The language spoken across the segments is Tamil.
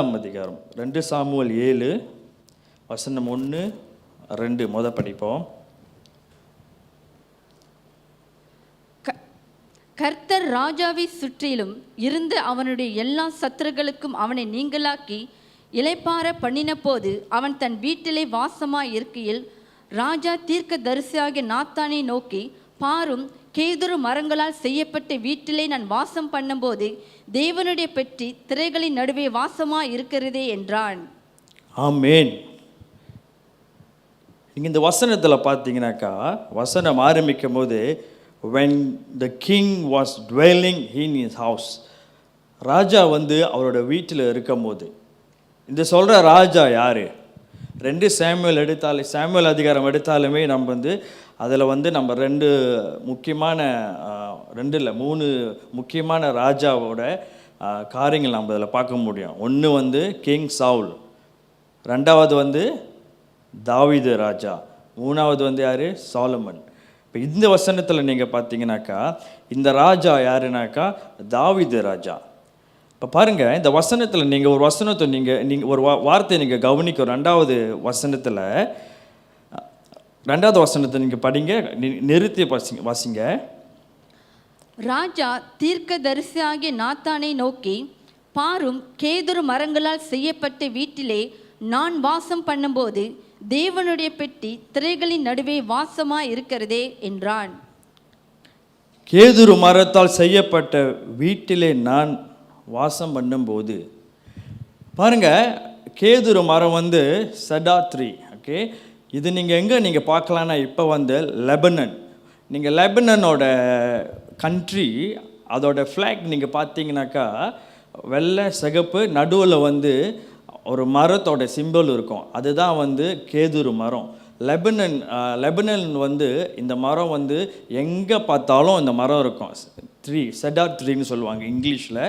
அதிகாரம் 2 சாமுவேல் 7 வசனம் 1, 2 படிப்போம். கர்த்தர் ராஜாவை சுற்றிலும் இருந்து அவனுடைய எல்லா சத்துருக்களுக்கும் அவனை நீங்களாக்கி இளைப்பார பண்ணின போது அவன் தன் வீட்டிலே வாசமாய் இருக்கையில் ராஜா தீர்க்க தரிசியாகிய நாத்தானை நோக்கி, பாரும், கேதுரு மரங்களால் செய்யப்பட்ட வீட்டிலே நான் வாசம் பண்ணும்போது தேவனுடைய பெட்டி திரைகளின் நடுவே வாசமாய் இருக்கிறதே என்றான். ஆமென். நீங்கள் இந்த வசனத்தில் பார்த்தீங்கன்னாக்கா, வசனம் ஆரம்பிக்கும் போது when the king was dwelling in his house, ராஜா அவரோட வீட்டில் இருக்கும் போது, இந்த சொல்கிற ராஜா யார்? 2 சாமுவேல் எடுத்தாலே, சாமுவேல் அதிகாரம் எடுத்தாலுமே நம்ம அதில் நம்ம 2 முக்கியமான 2 இல்லை 3 முக்கியமான ராஜாவோட காரியங்கள் நம்ம அதில் பார்க்க முடியும். ஒன்று கிங் சவுல், 2வது தாவீது ராஜா, 3வது யார்? சாலமன். இப்போ இந்த வசனத்தில் நீங்கள் பார்த்தீங்கன்னாக்கா, இந்த ராஜா யாருனாக்கா தாவீது ராஜா. இப்போ பாருங்கள், இந்த வசனத்தில் நீங்கள் ஒரு வசனத்தை நீங்கள் ஒரு வார்த்தையை நீங்கள் கவனிக்க, 2வது வசனத்தை நீங்கள் படிங்க, நிறுத்தி வாசிங்க. ராஜா தீர்க்க தரிசியாகிய நாத்தானை நோக்கி, பாரும், கேதுரு மரங்களால் செய்யப்பட்ட வீட்டிலே நான் வாசம் பண்ணும்போது தேவனுடைய பெட்டி திரைகளின் நடுவே வாசமாய் இருக்கிறதே என்றான். கேதுரு மரத்தால் செய்யப்பட்ட வீட்டிலே நான் வாசம் பண்ணும்போது, பாருங்க, கேதுரு மரம் சடார் ட்ரீ. ஓகே, இது நீங்கள் பார்க்கலான்னா இப்போ லெபனன். நீங்கள் லெபனனோட கண்ட்ரி, அதோட ஃப்ளாக் நீங்கள் பார்த்தீங்கன்னாக்கா வெள்ளை சிகப்பு, நடுவில் ஒரு மரத்தோட சிம்பிள் இருக்கும். அதுதான் கேதுரு மரம். லெபனன் இந்த மரம் எங்கே பார்த்தாலும் இந்த மரம் இருக்கும். ட்ரீ, செடார் ட்ரீன்னு சொல்லுவாங்க இங்கிலீஷில்,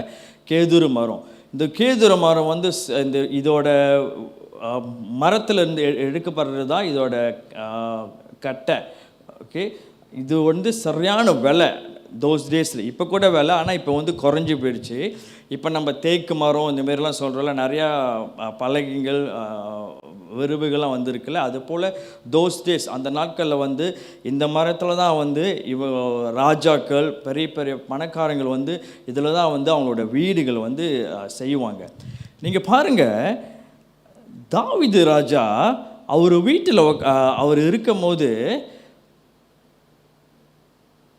கேதுரு மரம். இந்த கேதுரு மரம் இந்த இதோட மரத்துலேருந்து எடுக்கப்படுறது தான் இதோட கட்டை. ஓகே, இது சரியான விலை தோஸ் டேஸில். இப்போ கூட விலை, ஆனால் இப்போ குறைஞ்சி போயிடுச்சு. இப்போ நம்ம தேக்கு மரம் இந்த மாரிலாம் சொல்கிறோம்ல, நிறையா பலகைகள் விருவுகள்லாம் வந்திருக்குல்ல, அது போல் தோஸ் டேஸ் அந்த நாட்களில் இந்த மரத்தில் தான் ராஜாக்கள், பெரிய பெரிய பணக்காரங்கள் இதில் தான் அவங்களோட வீடுகள் செய்வாங்க. நீங்கள் பாருங்கள், தாவீது ராஜா அவர் வீட்டில் அவர் இருக்கும் போது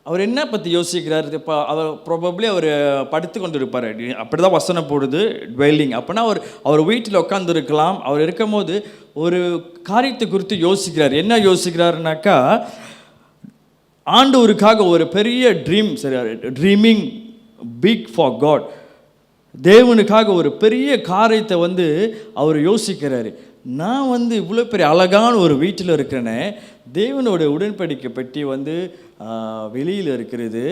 அவர் என்ன பற்றி யோசிக்கிறார்? இப்போ அவர் ப்ராபப்ளி அவர் படுத்து கொண்டு இருப்பார், அப்படி தான் வசனம் போடுது, டுவெல்லிங். அப்படின்னா அவர் வீட்டில் உட்காந்துருக்கலாம். அவர் இருக்கும் போது ஒரு காரியத்தை குறித்து யோசிக்கிறார். என்ன யோசிக்கிறாருனாக்கா, ஆண்டவருக்காக ஒரு பெரிய ட்ரீம், சரி, ட்ரீமிங் பிக் ஃபார் காட். தேவனுக்காக ஒரு பெரிய காரியத்தை அவர் யோசிக்கிறாரு. நான் இவ்வளோ பெரிய அழகான ஒரு வீட்டில் இருக்கிறேனே, தேவனோட உடன்படிக்கை பெட்டி வெளியில் இருக்கிறது,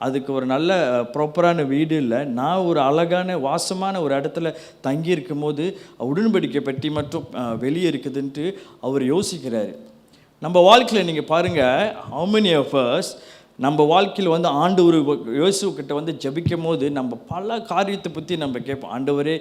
அதுக்கு ஒரு நல்ல ப்ராப்பரான வீடு இல்லை, நான் ஒரு அழகான வாசமான ஒரு இடத்துல தங்கியிருக்கும் போது உடன்படிக்கை பெட்டி மட்டும் வெளியே இருக்குதுன்ட்டு அவர் யோசிக்கிறாரு. நம்ம வாழ்க்கையில் நீங்கள் பாருங்கள், how many of us நம்ம வாழ்க்கையில் ஆண்டவர் இயேசுக்கிட்ட ஜெபிக்கும் போது நம்ம பல காரியத்தை பற்றி நம்ம கேட்போம். ஆண்டவரே,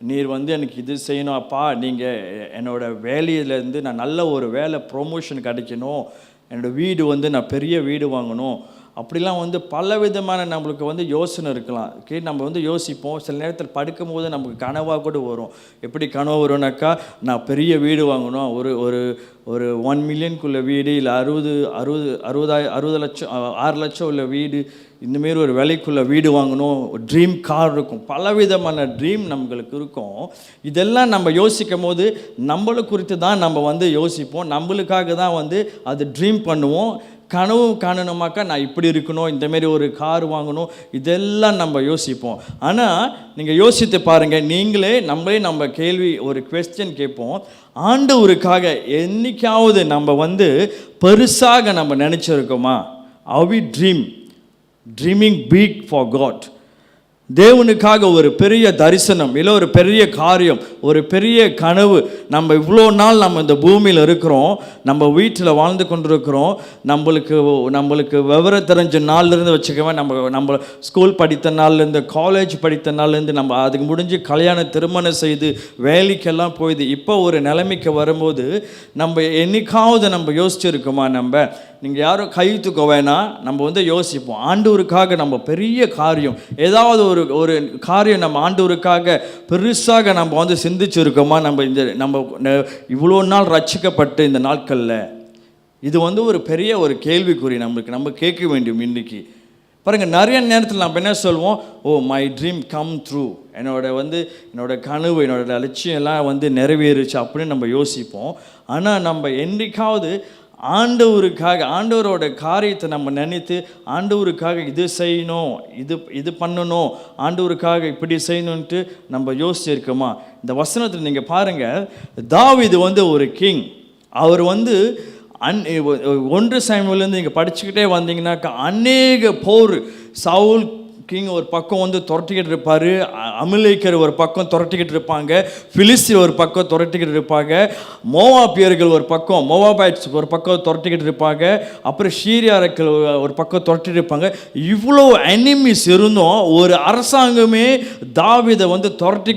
நீர் எனக்கு இது செய்யணும் அப்பா, நீங்கள் என்னோடய வேலையிலேருந்து நான் நல்ல ஒரு வேலை ப்ரொமோஷன் கிடைக்கணும், என்னோடய வீடு நான் பெரிய வீடு வாங்கணும், அப்படிலாம் பல விதமான நம்மளுக்கு யோசனை இருக்கலாம். ஓகே, நம்ம யோசிப்போம். சில நேரத்தில் படுக்கும் போது நமக்கு கனவாக கூட வரும். எப்படி கனவு வரும்னாக்கா, நான் பெரிய வீடு வாங்கணும், ஒரு 1 மில்லியனுக்குள்ள வீடு, இல்லை 60 லட்சம் 6 லட்சம் உள்ள வீடு, இந்தமாரி ஒரு விலைக்குள்ள வீடு வாங்கணும், ஒரு ட்ரீம் கார் இருக்கும், பலவிதமான ட்ரீம் நம்மளுக்கு இருக்கும். இதெல்லாம் நம்ம யோசிக்கும் போது நம்மளை குறித்து தான் நம்ம யோசிப்போம், நம்மளுக்காக தான் அது ட்ரீம் பண்ணுவோம். கனவு காணணுமாக்கா, நான் இப்படி இருக்கணும், இந்தமாரி ஒரு கார் வாங்கணும், இதெல்லாம் நம்ம யோசிப்போம். ஆனால் நீங்கள் யோசித்து பாருங்கள், நம்மளே நம்ம கேள்வி, ஒரு குவெஸ்சன் கேட்போம், ஆண்டவருக்காக என்னைக்காவது நம்ம பெருசாக நம்ம நினச்சிருக்கோமா? Are we dreaming big for God? தேவனுக்காக ஒரு பெரிய தரிசனம், இல்லை ஒரு பெரிய காரியம், ஒரு பெரிய கனவு. நம்ம இவ்வளோ நாள் நம்ம இந்த பூமியில் இருக்கிறோம், நம்ம வீட்டில் வாழ்ந்து கொண்டிருக்கிறோம். நம்மளுக்கு விவரம் தெரிஞ்ச நாள்லேருந்து வச்சுக்கவே, நம்ம ஸ்கூல் படித்த நாள்லேருந்து, காலேஜ் படித்த நாள்லேருந்து, நம்ம அதுக்கு முடிஞ்சு கல்யாணம் திருமணம் செய்து வேலைக்கெல்லாம் போயிது. இப்போ ஒரு நிலைமைக்கு வரும்போது நம்ம என்னைக்காவது நம்ம யோசிச்சிருக்கோமா? நீங்கள் யாரும் கை தூக்க வேணாம், நம்ம யோசிப்போம். ஆண்டவருக்காக நம்ம பெரிய காரியம், ஏதாவது ஒரு காரியம் நம்ம ஆண்டவருக்காக பெருசாக நம்ம சிந்திச்சிருக்கோமா? நம்ம இவ்வளோ நாள் ரட்சிக்கப்பட்டு இந்த நாட்களில் இது ஒரு பெரிய ஒரு கேள்விக்குறி நம்ம கேட்க வேண்டும். இன்றைக்கி பாருங்கள், நிறைய நேரத்தில் நம்ம என்ன சொல்வோம்? Oh my dream come through, என்னோட கனவு, என்னோட லட்சியம் எல்லாம் நிறைவேறுச்சு அப்படின்னு நம்ம யோசிப்போம். ஆனால் நம்ம என்றைக்காவது ஆண்டவருக்காக, ஆண்டவரோட காரியத்தை நம்ம நினைத்து ஆண்டவருக்காக இது செய்யணும், இது பண்ணணும், ஆண்டவருக்காக இப்படி செய்யணுன்ட்டு நம்ம யோசிச்சிருக்கோமா? இந்த வசனத்தில் நீங்கள் பாருங்கள், தாவீது ஒரு கிங். அவர் 1 சாமுவேல்லேருந்து நீங்கள் படிச்சுக்கிட்டே வந்தீங்கன்னாக்கா அநேக போர், சவுல் கிங் ஒரு பக்கம் துரட்டிக்கிட்டு இருப்பார், அமலேக்கர் ஒரு பக்கம் துரட்டிக்கிட்டு இருப்பாங்க, பிலிஸ்தீர் ஒரு பக்கம் துரட்டிக்கிட்டு இருப்பாங்க, மோவாபியர்கள் ஒரு பக்கம், மோவாபைட்ஸ் ஒரு பக்கம் துரட்டிக்கிட்டு இருப்பாங்க, அப்புறம் சீரியார்கள் ஒரு பக்கம் துரட்டிட்டு இருப்பாங்க. இவ்வளோ எனிமிஸ் இருந்தும் ஒரு அரசாங்கமே தாவீதை துரட்டி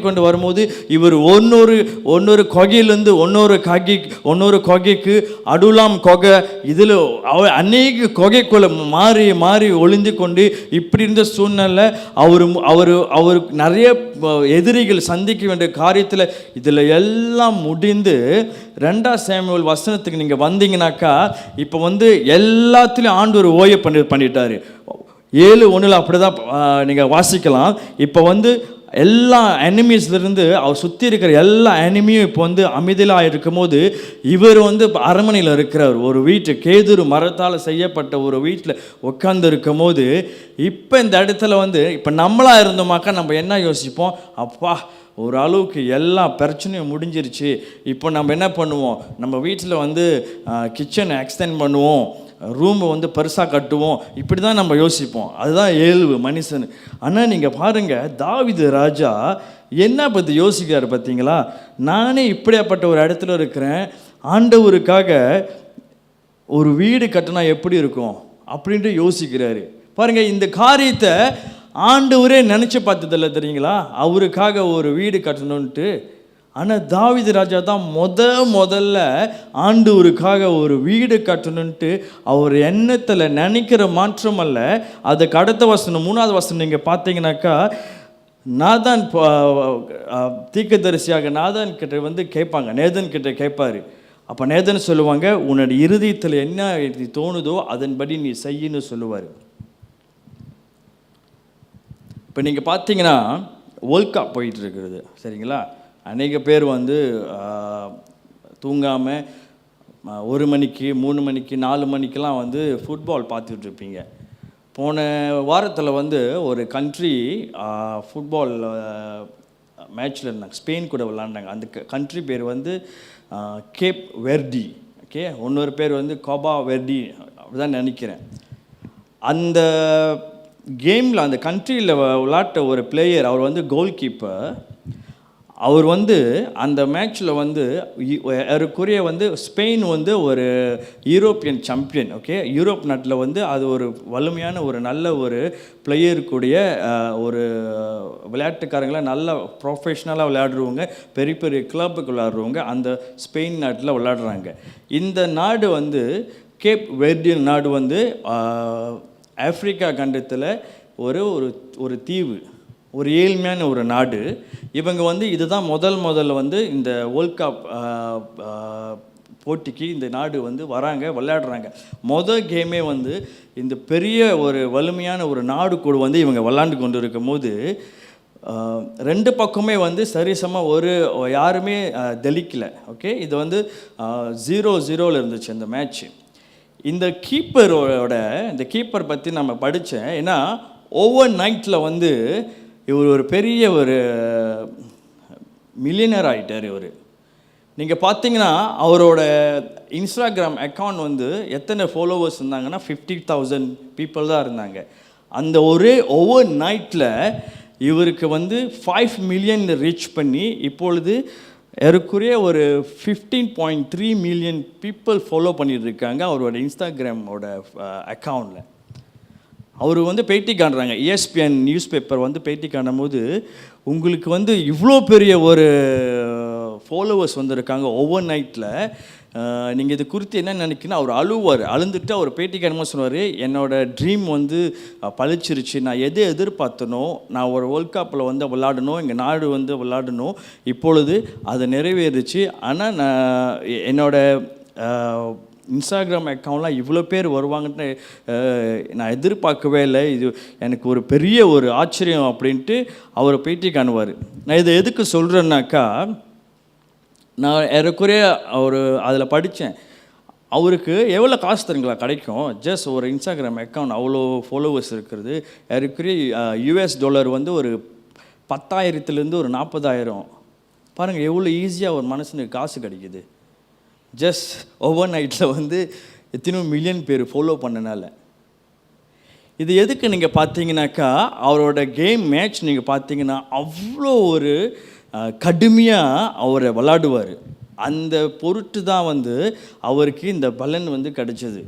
கொண்டு வரும்போது இவர் ஒன்னொரு கொகையிலேருந்து ஒன்னொரு கொகைக்கு, அடுலாம் கொகை, இதில் அநேக கொகைக்குள்ள மாறி மாறி ஒளிந்து கொண்டு இப்படி இருந்த சூழ்நிலை அவருக்கு நிறைய எதிரிகள் சந்திக்க வேண்டிய காரியத்தில் இதில் எல்லாம் முடிந்து 2 சாமுவேல் வசனத்துக்கு நீங்கள் வந்தீங்கன்னாக்கா, இப்போ எல்லாத்துலேயும் ஆண்டவர் ஓய்வு பண்ணிட்டாரு. 7:1 அப்படி தான் நீங்கள் வாசிக்கலாம். இப்போ எல்லா எனிமீஸ்லேருந்து அவர் சுற்றி இருக்கிற எல்லா எனிமியும் இப்போ அமைதியாக இருக்கும்போது, இவர் அரண்மனையில் இருக்கிறவர் ஒரு வீட்டு கேதுரு மரத்தால் செய்யப்பட்ட ஒரு வீட்டில் உட்கார்ந்து இருக்கும் போது, இப்போ இந்த இடத்துல இப்போ நம்மளாக இருந்தோமாக்கா நம்ம என்ன யோசிப்போம்? அப்பா, ஒரு அளவுக்கு எல்லா பிரச்சனையும் முடிஞ்சிருச்சு, இப்போ நம்ம என்ன பண்ணுவோம்? நம்ம வீட்டில் கிச்சனை எக்ஸ்டெண்ட் பண்ணுவோம், ரூமை பெருசாக கட்டுவோம், இப்படி தான் நம்ம யோசிப்போம். அதுதான் இயல்பு மனுஷன். ஆனால் நீங்கள் பாருங்கள், தாவீது ராஜா என்ன பற்றி யோசிக்கிறார் பார்த்தீங்களா? நானே இப்படியாப்பட்ட ஒரு இடத்துல இருக்கிறேன், ஆண்டவருக்காக ஒரு வீடு கட்டினா எப்படி இருக்கும் அப்படின்ட்டு யோசிக்கிறாரு. பாருங்கள், இந்த காரியத்தை ஆண்டவரே நினச்சி பார்த்ததில்ல தெரியுங்களா, அவருக்காக ஒரு வீடு கட்டணுன்ட்டு. ஆனால் தாவீது ராஜா தான் முதல்ல ஆண்டவருக்காக ஒரு வீடு கட்டணுன்ட்டு அவர் எண்ணத்தில் நினைக்கிற மாற்றம் அல்ல. அதுக்கு அடுத்த வசனம் 3வது வசனம் நீங்கள் பார்த்தீங்கன்னாக்கா, நாதான் தீர்க்கதரிசியாக நாதான் கிட்ட கேட்பாங்க, நேதன் கிட்ட கேட்பார். அப்போ நேதன் சொல்லுவாங்க, உன்னோட இருதயத்தில் என்ன தோணுதோ அதன்படி நீ செய்யன்னு சொல்லுவார். இப்போ நீங்கள் பார்த்தீங்கன்னா வேர்ல்ட் கப் போயிட்டு இருக்கிறது சரிங்களா? அநேக பேர் தூங்காமல் 1 மணிக்கு 3 மணிக்கு 4 மணிக்கெலாம் ஃபுட்பால் பார்த்துட்ருப்பீங்க. போன வாரத்தில் ஒரு கண்ட்ரி ஃபுட்பால் மேட்ச்சில் இருந்தாங்க, ஸ்பெயின் கூட விளாண்டாங்க. அந்த கண்ட்ரி பேர் கேப் வெர்டி. ஓகே, இன்னொரு பேர் கோபா வெர்டி அப்படிதான் நினைக்கிறேன். அந்த கேமில், அந்த கண்ட்ரியில் விளாட்ட ஒரு பிளேயர், அவர் கோல் கீப்பர். அவர் அந்த மேட்ச்சில் ஏறக்குறைய ஸ்பெயின் ஒரு யூரோப்பியன் சாம்பியன். ஓகே, யூரோப் நாட்டில் அது ஒரு வலிமையான ஒரு நல்ல ஒரு பிளேயருக்குடைய ஒரு விளையாட்டுக்காரங்களாம் நல்லா ப்ரொஃபஷ்னலாக விளையாடுறவங்க, பெரிய பெரிய கிளப்புக்கு விளையாடுறவங்க அந்த ஸ்பெயின் நாட்டில் விளையாடுறாங்க. இந்த நாடு கேப் வெர்டியன் நாடு ஆப்பிரிக்கா கண்டத்தில் ஒரு தீவு, ஒரு ஏழ்மையான ஒரு நாடு. இவங்க இதுதான் முதல்ல இந்த வேர்ல்ட் கப் போட்டிக்கு இந்த நாடு வராங்க, விளையாடுறாங்க. கேமே இந்த பெரிய ஒரு வலிமையான ஒரு நாடு கூட இவங்க விளாண்டு கொண்டு இருக்கும் போது 2 பக்கமே சரிசமாக யாருமே தெளிக்கலை. ஓகே, இது 0-0 இருந்துச்சு அந்த மேட்ச்சு. இந்த கீப்பர் பற்றி நம்ம படித்தேன். ஏன்னா ஓவர் நைட்டில் இவர் ஒரு பெரிய ஒரு மில்லியனர் ஆகிட்டார் இவர். நீங்கள் பார்த்தீங்கன்னா அவரோட இன்ஸ்டாகிராம் அக்கௌண்ட் எத்தனை ஃபாலோவர்ஸ் இருந்தாங்கன்னா 50,000 பீப்புள் தான் இருந்தாங்க. அந்த ஓவர் நைட்டில் இவருக்கு வந்து 5 மில்லியன் ரீச் பண்ணி இப்பொழுது ஏறக்குறைய ஒரு 15.3 மில்லியன் பீப்புள் ஃபாலோ பண்ணிட்டு இருக்காங்க அவரோட இன்ஸ்டாகிராமோட அக்கௌண்ட்டில். அவர் வந்து பேட்டி காண்றாங்க, ESPN நியூஸ் பேப்பர் வந்து பேட்டி காணும் போது, உங்களுக்கு வந்து இவ்வளோ பெரிய ஒரு ஃபாலோவர்ஸ் வந்திருக்காங்க ஓவர் நைட்டில், நீங்கள் இது குறித்து என்ன நினைக்கிறீங்கன்னா அவர் அழுந்துட்டு அவர் பேட்டி காணும்போது சொன்னார், என்னோட ட்ரீம் வந்து பழிச்சிருச்சு, நான் எதை எதிர்பார்த்தனோ, நான் ஒரு வேர்ல்ட் கப்பில் வந்து விளாடணும், எங்கள் நாடு வந்து விளாடணும், இப்பொழுது அது நிறைவேறுச்சு. ஆனால் நான் என்னோட இன்ஸ்டாகிராம் அக்கௌண்ட்லாம் இவ்வளோ பேர் வருவாங்கன்னு நான் எதிர்பார்க்கவே இல்லை, இது எனக்கு ஒரு பெரிய ஒரு ஆச்சரியம் அப்படின்ட்டு அவர் பேட்டி காணுவார். நான் இதை எதுக்கு சொல்கிறேன்னாக்கா, நான் ஏறக்குறைய அதில் படித்தேன், அவருக்கு எவ்வளோ காசு தருங்களா கிடைக்கும், ஜஸ்ட் ஒரு இன்ஸ்டாகிராம் அக்கௌண்ட் அவ்வளோ ஃபாலோவர்ஸ் இருக்கிறது, ஏறக்குறைய $US வந்து ஒரு 10,000 ஒரு 40,000. பாருங்கள் எவ்வளோ ஈஸியாக ஒரு மனுஷனுக்கு காசு கிடைக்குது, ஜஸ்ட் ஓவர் நைட்டில் வந்து எத்தனை மில்லியன் பேர் ஃபாலோ பண்ணனால. இது எதுக்கு நீங்கள் பார்த்தீங்கன்னாக்கா, அவரோட கேம் மேட்ச் நீங்கள் பார்த்தீங்கன்னா அவ்வளோ ஒரு கடுமையாக அவரை விளாடுவார். அந்த பொருட்டு தான் வந்து அவருக்கு இந்த பலன் வந்து கிடைச்சது.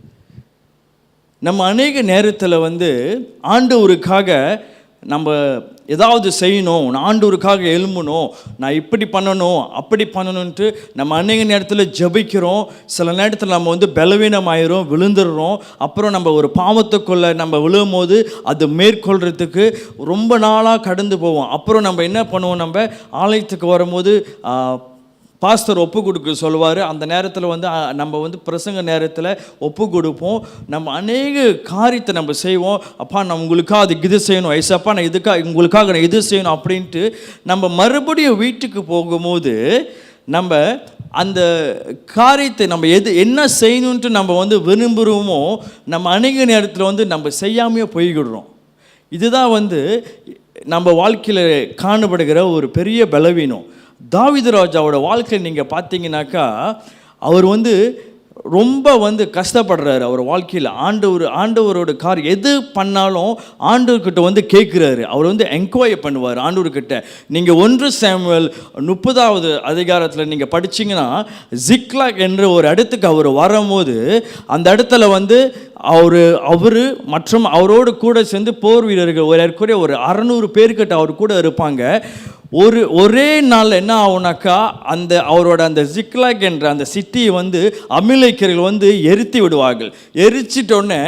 நம்ம அநேக நேரத்தில் வந்து ஆண்டவருக்காக நம்ம ஏதாவது செய்யணும், நான் ஆண்டவருக்காக எழும்பணும், நான் இப்படி பண்ணணும் அப்படி பண்ணணுன்ட்டு நம்ம அநேக நேரத்தில் ஜெபிக்கிறோம். சில நேரத்தில் நம்ம வந்து பலவீனமாயிரும், விழுந்துடுறோம். அப்புறம் நம்ம ஒரு பாவத்துக்குள்ளே நம்ம விழும் போது அது மேற்கொள்கிறதுக்கு ரொம்ப நாளாக கடந்து போவோம். அப்புறம் நம்ம என்ன பண்ணுவோம், நம்ம ஆலயத்துக்கு வரும்போது பாஸ்டர் ஒப்பு கொடுக்க சொல்லுவார். அந்த நேரத்தில் வந்து நம்ம வந்து பிரசங்க நேரத்தில் ஒப்பு கொடுப்போம். நம்ம அநேக காரியத்தை நம்ம செய்வோம். அப்பா நான் உங்களுக்காக அதுக்கு இது செய்யணும், ஐசப்பா நான் உங்களுக்காக நான் இது செய்யணும் அப்படின்ட்டு நம்ம மறுபடியும் வீட்டுக்கு போகும்போது நம்ம அந்த காரியத்தை நம்ம என்ன செய்யணுன்ட்டு நம்ம வந்து விரும்புகிறோமோ, நம்ம அநேக நேரத்தில் வந்து நம்ம செய்யாமையே போய்கிடுறோம். இதுதான் வந்து நம்ம வாழ்க்கையில் காணப்படுகிற ஒரு பெரிய பலவீனம். தாவீது ராஜாவோட வாழ்க்கை நீங்கள் பார்த்தீங்கன்னாக்கா, அவர் வந்து ரொம்ப வந்து கஷ்டப்படுறாரு அவர் வாழ்க்கையில். ஆண்டவரோட எது பண்ணாலும் ஆண்டவர்கிட்ட வந்து கேட்குறாரு. அவர் வந்து என்கொயர் பண்ணுவார் ஆண்டவர்கிட்ட. நீங்கள் 1 சாமுவேல் 30வது அதிகாரத்தில் நீங்கள் படிச்சிங்கன்னா, ஜிக்லாக் என்ற ஒரு இடத்துக்கு அவர் வரும்போது, அந்த இடத்துல வந்து அவர் மற்றும் அவரோடு கூட சேர்ந்து போர் வீரர்கள் ஒரு 600 பேர்கிட்ட அவர் கூட இருப்பாங்க. ஒரே நாள் என்ன ஆகுனாக்கா, அவரோட அந்த ஜிக்லாக் என்ற அந்த சிட்டியை வந்து அமிலேக்கர்கள் வந்து எரித்து விடுவார்கள். எரிச்சிட்டோன்னே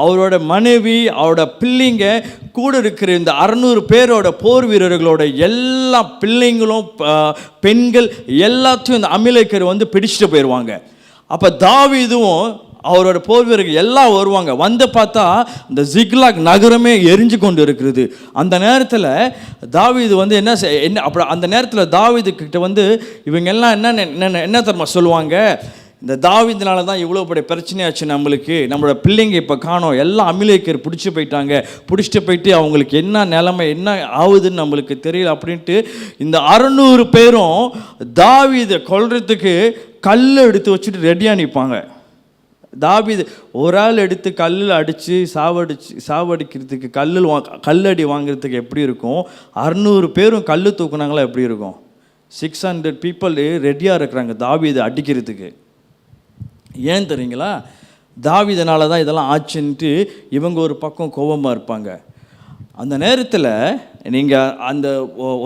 அவரோட மனைவி, அவரோட பிள்ளைங்க, கூட இருக்கிற இந்த 600 பேரோட போர் வீரர்களோட எல்லா பிள்ளைங்களும் பெண்கள் எல்லாத்தையும் இந்த அமிலேக்கர் வந்து பிடிச்சிட்டு போயிடுவாங்க. அப்போ தாவீதும் அவரோட போர் வீரர்கள் எல்லாம் வருவாங்க. வந்து பார்த்தா இந்த ஜிக்லாக் நகரமே எரிஞ்சு கொண்டு இருக்கிறது. அந்த நேரத்தில் தாவீது வந்து அப்புறம் அந்த நேரத்தில் தாவீது கிட்ட வந்து இவங்க எல்லாம் என்ன தெரியுமா சொல்லுவாங்க, இந்த தாவீதுனால தான் இவ்வளோ பெரிய பிரச்சனையாச்சு, நம்மளோட பிள்ளைங்க இப்போ காணோம், எல்லாம் அமிலேக்கர் பிடிச்சிட்டு போயிட்டு அவங்களுக்கு என்ன நிலைமை என்ன ஆகுதுன்னு நம்மளுக்கு தெரியல அப்படின்ட்டு இந்த 600 பேரும் தாவீதை கொல்றதுக்கு கல் எடுத்து வச்சுட்டு ரெடியாக நிற்பாங்க. தாவீது ஒரு ஆள் எடுத்து கல்லில் அடித்து சாவடிக்கிறதுக்கு கல்லடி வாங்கிறதுக்கு எப்படி இருக்கும், 600 பேரும் கல் தூக்குனாங்களா எப்படி இருக்கும், 600 பீப்புள் ரெடியாக இருக்கிறாங்க தாவீதை அடிக்கிறதுக்கு. ஏன் தெரியுங்களா, தாவீதனால தான் இதெல்லாம் ஆச்சுன்ட்டு இவங்க ஒரு பக்கம் கோபமாக இருப்பாங்க. அந்த நேரத்தில் நீங்கள் அந்த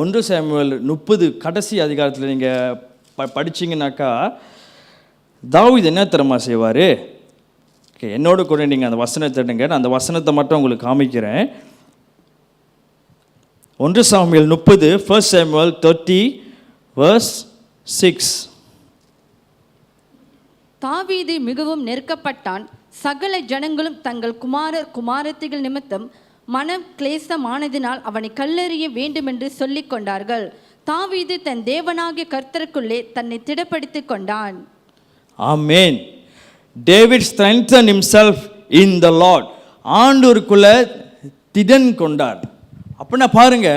1 சாமுவேல் 30 கடைசி அதிகாரத்தில் நீங்கள் படிச்சிங்கனாக்கா, தாவீது என்ன திறமா செய்வார், என்னோட கூட நீங்கள் அந்த வசனத்தை எடுங்க, நான் அந்த வசனத்தை மட்டும் உங்களுக்கு காமிக்கிறேன். 1 சாமுவேல் 30, 1 சாமுவேல் 30 verse 6. தாவீது மிகவும் நெருக்கப்பட்டான். சகல ஜனங்களும் தங்கள் குமாரத்திகள் நிமித்தம் மனம் கிளேசமானதினால் அவனை கல்லெறிய வேண்டுமென்று சொல்லிக் கொண்டார்கள். தாவீது தன் தேவனாகிய கர்த்தருக்குள்ளே தன்னை திடப்படுத்திக் கொண்டான். ஆமென். David strengthened himself in the Lord. ஆண்டவருக்குள்ள திடன் கொண்டார். அப்படின்னா பாருங்க,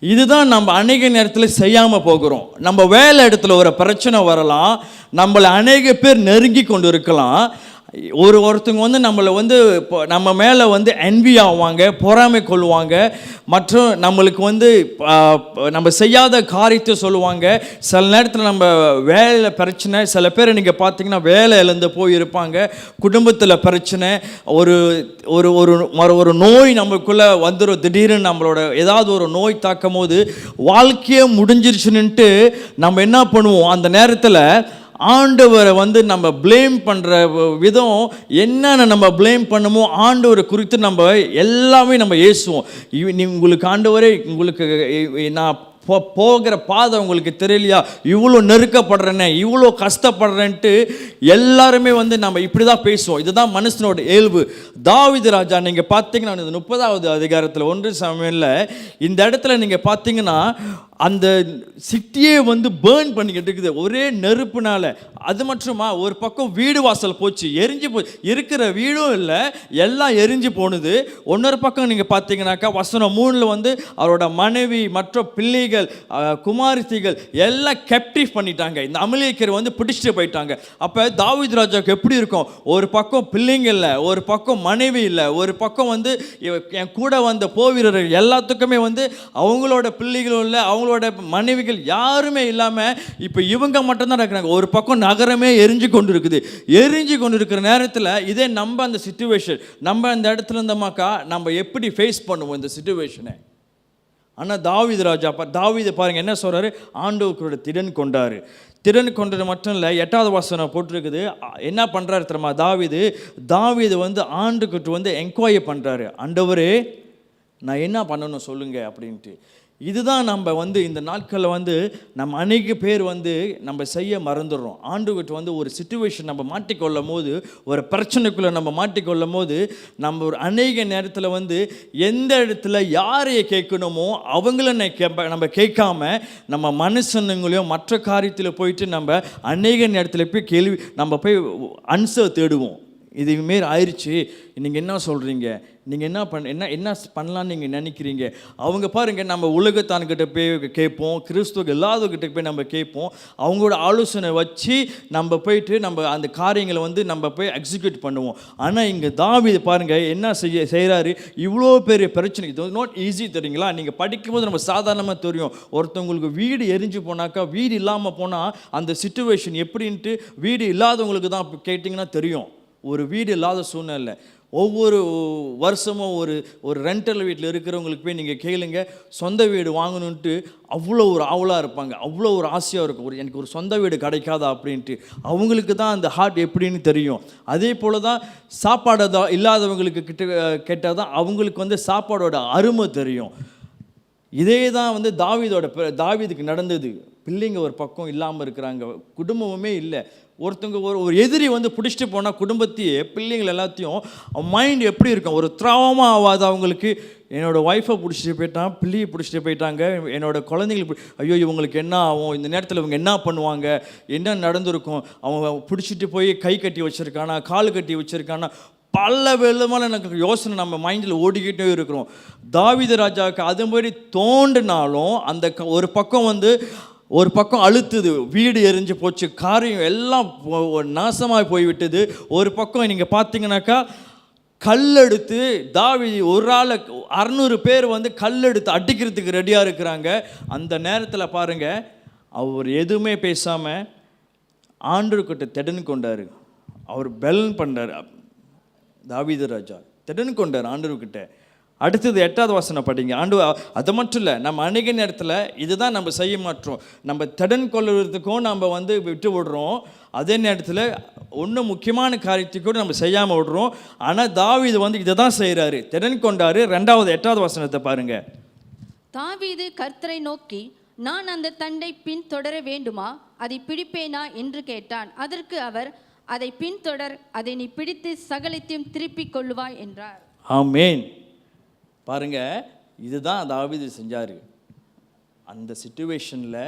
இதுதான் நம்ம அநேக நேரத்தில் செய்யாமல் போகிறோம். நம்ம வேலை இடத்துல ஒரு பிரச்சனை வரலாம், நம்மளை அநேக பேர் நெருங்கி கொண்டு இருக்கலாம். ஒருத்தவங்க வந்து நம்மளை வந்து இப்போ நம்ம மேலே வந்து என்வி ஆவாங்க, பொறாமை கொள்வாங்க, மற்றும் நம்மளுக்கு வந்து நம்ம செய்யாத காரியத்தை சொல்லுவாங்க. சில நேரத்தில் நம்ம வேலை பிரச்சனை, சில பேர் நீங்கள் பார்த்தீங்கன்னா வேலை இழந்து போய் இருப்பாங்க, குடும்பத்தில் பிரச்சனை, ஒரு ஒரு ஒரு நோய் நம்மளுக்குள்ளே வந்துடும். திடீர்னு நம்மளோட ஏதாவது ஒரு நோய் தாக்கும் போது வாழ்க்கையே முடிஞ்சிருச்சுன்னுட்டு நம்ம என்ன பண்ணுவோம், அந்த நேரத்தில் ஆண்டவரை வந்து நம்ம ப்ளேம் பண்ணுற விதம் என்னென்ன நம்ம ப்ளேம் பண்ணுமோ ஆண்டவரை குறித்து நம்ம எல்லாமே நம்ம ஏசுவோம். உங்களுக்கு ஆண்டவரே, உங்களுக்கு நான் போகிற பாதை உங்களுக்கு தெரியலையா, இவ்வளோ நெருக்கப்படுறேனே, இவ்வளோ கஷ்டப்படுறேன்ட்டு எல்லாருமே வந்து நம்ம இப்படி தான் பேசுவோம். இதுதான் மனுஷனோட இயல்பு. தாவீது ராஜா நீங்கள் பார்த்தீங்கன்னா இந்த 30வது அதிகாரத்தில் 1 சாமுவேலில் இந்த இடத்துல நீங்கள் பார்த்தீங்கன்னா அந்த சிட்டியே வந்து பேர்ன் பண்ணிக்கிட்டு இருக்குது ஒரே நெருப்புனால. அது மட்டுமா, ஒரு பக்கம் வீடு வாசல் போச்சு, எரிஞ்சு போச்சு, இருக்கிற வீடும் இல்லை, எல்லாம் எரிஞ்சு போனது. இன்னொரு பக்கம் நீங்கள் பார்த்தீங்கன்னாக்கா வசனம் 3 வந்து அவரோட மனைவி மற்ற பிள்ளைகள் குமாரத்திகள் எல்லாம் கேப்டிவ் பண்ணிட்டாங்க. இந்த அமலேக்கியர் வந்து பிடிச்சிட்டு போயிட்டாங்க. அப்போ தாவீது ராஜாவுக்கு எப்படி இருக்கும், ஒரு பக்கம் பிள்ளைங்க இல்லை, ஒரு பக்கம் மனைவி இல்லை, ஒரு பக்கம் வந்து என் கூட வந்த போவீரர்கள் எல்லாத்துக்குமே வந்து அவங்களோட பிள்ளைகளும் இல்லை, அவங்களோட மனைவிகள் யாருமே இல்லாமல் இப்போ இவங்க மட்டும்தான் இருக்கிறாங்க. ஒரு பக்கம் நகரமே எரிஞ்சு கொண்டு இருக்குது. எரிஞ்சு கொண்டு இருக்கிற நேரத்தில் இதே நம்ம அந்த சிச்சுவேஷன், நம்ம அந்த இடத்துல இருந்தோமாக்கா நம்ம எப்படி ஃபேஸ் பண்ணுவோம் இந்த சிச்சுவேஷனை? ஆனால் தாவீது ராஜா தாவீது பாருங்கள் என்ன சொல்கிறாரு, ஆண்டவரோட திடன் கொண்டார். திடன் கொண்டது மட்டும் இல்லை, 8வது வசனம் போட்டிருக்குது. என்ன பண்ணுறாரு தெரியுமா, தாவீது வந்து ஆண்டுக்கிட்ட வந்து என்கொயரி பண்ணுறாரு, ஆண்டவரே நான் என்ன பண்ணணும் சொல்லுங்க அப்படின்ட்டு. இதுதான் நம்ம வந்து இந்த நாட்களில் வந்து நம்ம அநேக பேர் வந்து நம்ம செய்ய மறந்துடுறோம். ஆண்டுகிட்ட வந்து ஒரு சிச்சுவேஷன் நம்ம மாட்டிக்கொள்ளும் போது, ஒரு பிரச்சனைக்குள்ளே நம்ம மாட்டிக்கொள்ளும் போது, நம்ம ஒரு அநேக நேரத்தில் வந்து எந்த இடத்துல யாரையை கேட்கணுமோ அவங்கள நம்ம கேட்காம நம்ம மனுஷனுங்களையும் மற்ற காரியத்தில் போயிட்டு நம்ம அநேக நேரத்தில் போய் நம்ம போய் ஆன்சர் தேடுவோம். இதுமாரி ஆயிடுச்சு, நீங்கள் என்ன சொல்கிறீங்க, நீங்கள் என்ன பண்ணலான்னு நீங்கள் நினைக்கிறீங்க? அவங்க பாருங்கள், நம்ம உலகத்தான்கிட்ட போய் கேட்போம், கிறிஸ்துவ இல்லாதவர்கிட்ட போய் நம்ம கேட்போம், அவங்களோட ஆலோசனை வச்சு நம்ம போயிட்டு நம்ம அந்த காரியங்களை வந்து நம்ம போய் எக்ஸிக்யூட் பண்ணுவோம். ஆனால் இங்கே தாவீது பாருங்கள் என்ன செய்கிறாரு, இவ்வளோ பெரிய பிரச்சனை, இது நாட் ஈஸி தெரியுங்களா? நீங்கள் படிக்கும்போது நம்ம சாதாரணமாக தெரியும், ஒருத்தவங்களுக்கு வீடு எரிஞ்சு போனாக்கா, வீடு இல்லாமல் போனால் அந்த சிச்சுவேஷன் எப்படின்ட்டு வீடு இல்லாதவங்களுக்கு தான் கேட்டிங்கன்னா தெரியும். ஒரு வீடு இல்லாத சூழ்நிலை, ஒவ்வொரு வருஷமும் ஒரு ரெண்டல் வீட்டில் இருக்கிறவங்களுக்கு போய் நீங்கள் கேளுங்க, சொந்த வீடு வாங்கணுன்ட்டு அவ்வளோ ஒரு ஆவலாக இருப்பாங்க, அவ்வளோ ஒரு ஆசையாக இருக்கும், எனக்கு ஒரு சொந்த வீடு கிடைக்காதா அப்படின்ட்டு. அவங்களுக்கு தான் அந்த ஹார்ட் எப்படின்னு தெரியும். அதே போல் தான் சாப்பாடு இல்லாதவங்களுக்கு கேட்டால் தான் அவங்களுக்கு வந்து சாப்பாடோட அருமை தெரியும். இதே தான் வந்து தாவீதுக்கு நடந்தது. பிள்ளைங்க ஒரு பக்கம் இல்லாமல் இருக்கிறாங்க, குடும்பமுமே இல்லை. ஒருத்தவங்க ஒரு எதிரி வந்து பிடிச்சிட்டு போனால் குடும்பத்தையே பிள்ளைங்கள் எல்லாத்தையும் மைண்ட் எப்படி இருக்கும், ஒரு த்ராவமாக ஆகாது அவங்களுக்கு. என்னோடய ஒய்ஃபை பிடிச்சிட்டு போயிட்டான், பிள்ளையை பிடிச்சிட்டு போயிட்டாங்க, என்னோடய குழந்தைங்களுக்கு ஐயோ இவங்களுக்கு என்ன ஆகும், இந்த நேரத்தில் இவங்க என்ன பண்ணுவாங்க, என்ன நடந்திருக்கும், அவங்க பிடிச்சிட்டு போய் கை கட்டி வச்சுருக்கானா, கால் கட்டி வச்சுருக்கானா, பல விதமான எனக்கு யோசனை நம்ம மைண்டில் ஓடிக்கிட்டே இருக்கிறோம். தாவீது ராஜாவுக்கு அது மாதிரி தோண்டினாலும் அந்த ஒரு பக்கம் அழுத்துது, வீடு எரிஞ்சு போச்சு, காரியம் எல்லாம் நாசமாக போய்விட்டது. ஒரு பக்கம் நீங்கள் பார்த்தீங்கன்னாக்கா கல்லெடுத்து தாவீது ஒரு ஆள் 600 பேர் வந்து கல்லெடுத்து அடிக்கிறதுக்கு ரெடியாக இருக்கிறாங்க. அந்த நேரத்தில் பாருங்கள், அவர் எதுவுமே பேசாமல் ஆண்டவர்கிட்ட திடன் கொண்டார். அவர் பெலன் பண்ணார். தாவீது ராஜா திடன் கொண்டார் ஆண்டவர்கிட்ட. அடுத்தது 8வது வசனம் படிங்க. அது மட்டும் இல்லை, நம்ம அநேக நேரத்தில் இதுதான் நம்ம செய்ய மாட்டோம். நம்ம திடன் கொள்ளுறதுக்கும் நம்ம வந்து விட்டு விடுறோம், அதே நேரத்தில் ஒன்றும் முக்கியமான காரியத்துக்கு கூட நம்ம செய்யாமல் விடுறோம். ஆனால் தாவீது வந்து இதை தான் செய்கிறாரு, திடன் கொண்டாரு. 8வது வசனத்தை பாருங்க. தாவீது கர்த்தரை நோக்கி, நான் அந்த தண்டை பின் தொடர வேண்டுமா, அதை பிடிப்பேனா என்று கேட்டான். அதற்கு அவர், அதை பின்தொடர், அதை நீ பிடித்து சகலத்தையும் திருப்பிக் கொள்ளுவாய் என்றார். ஆமேன். பாருங்க, இதுதான் தாவீது செஞ்சார். அந்த சிச்சுவேஷனில்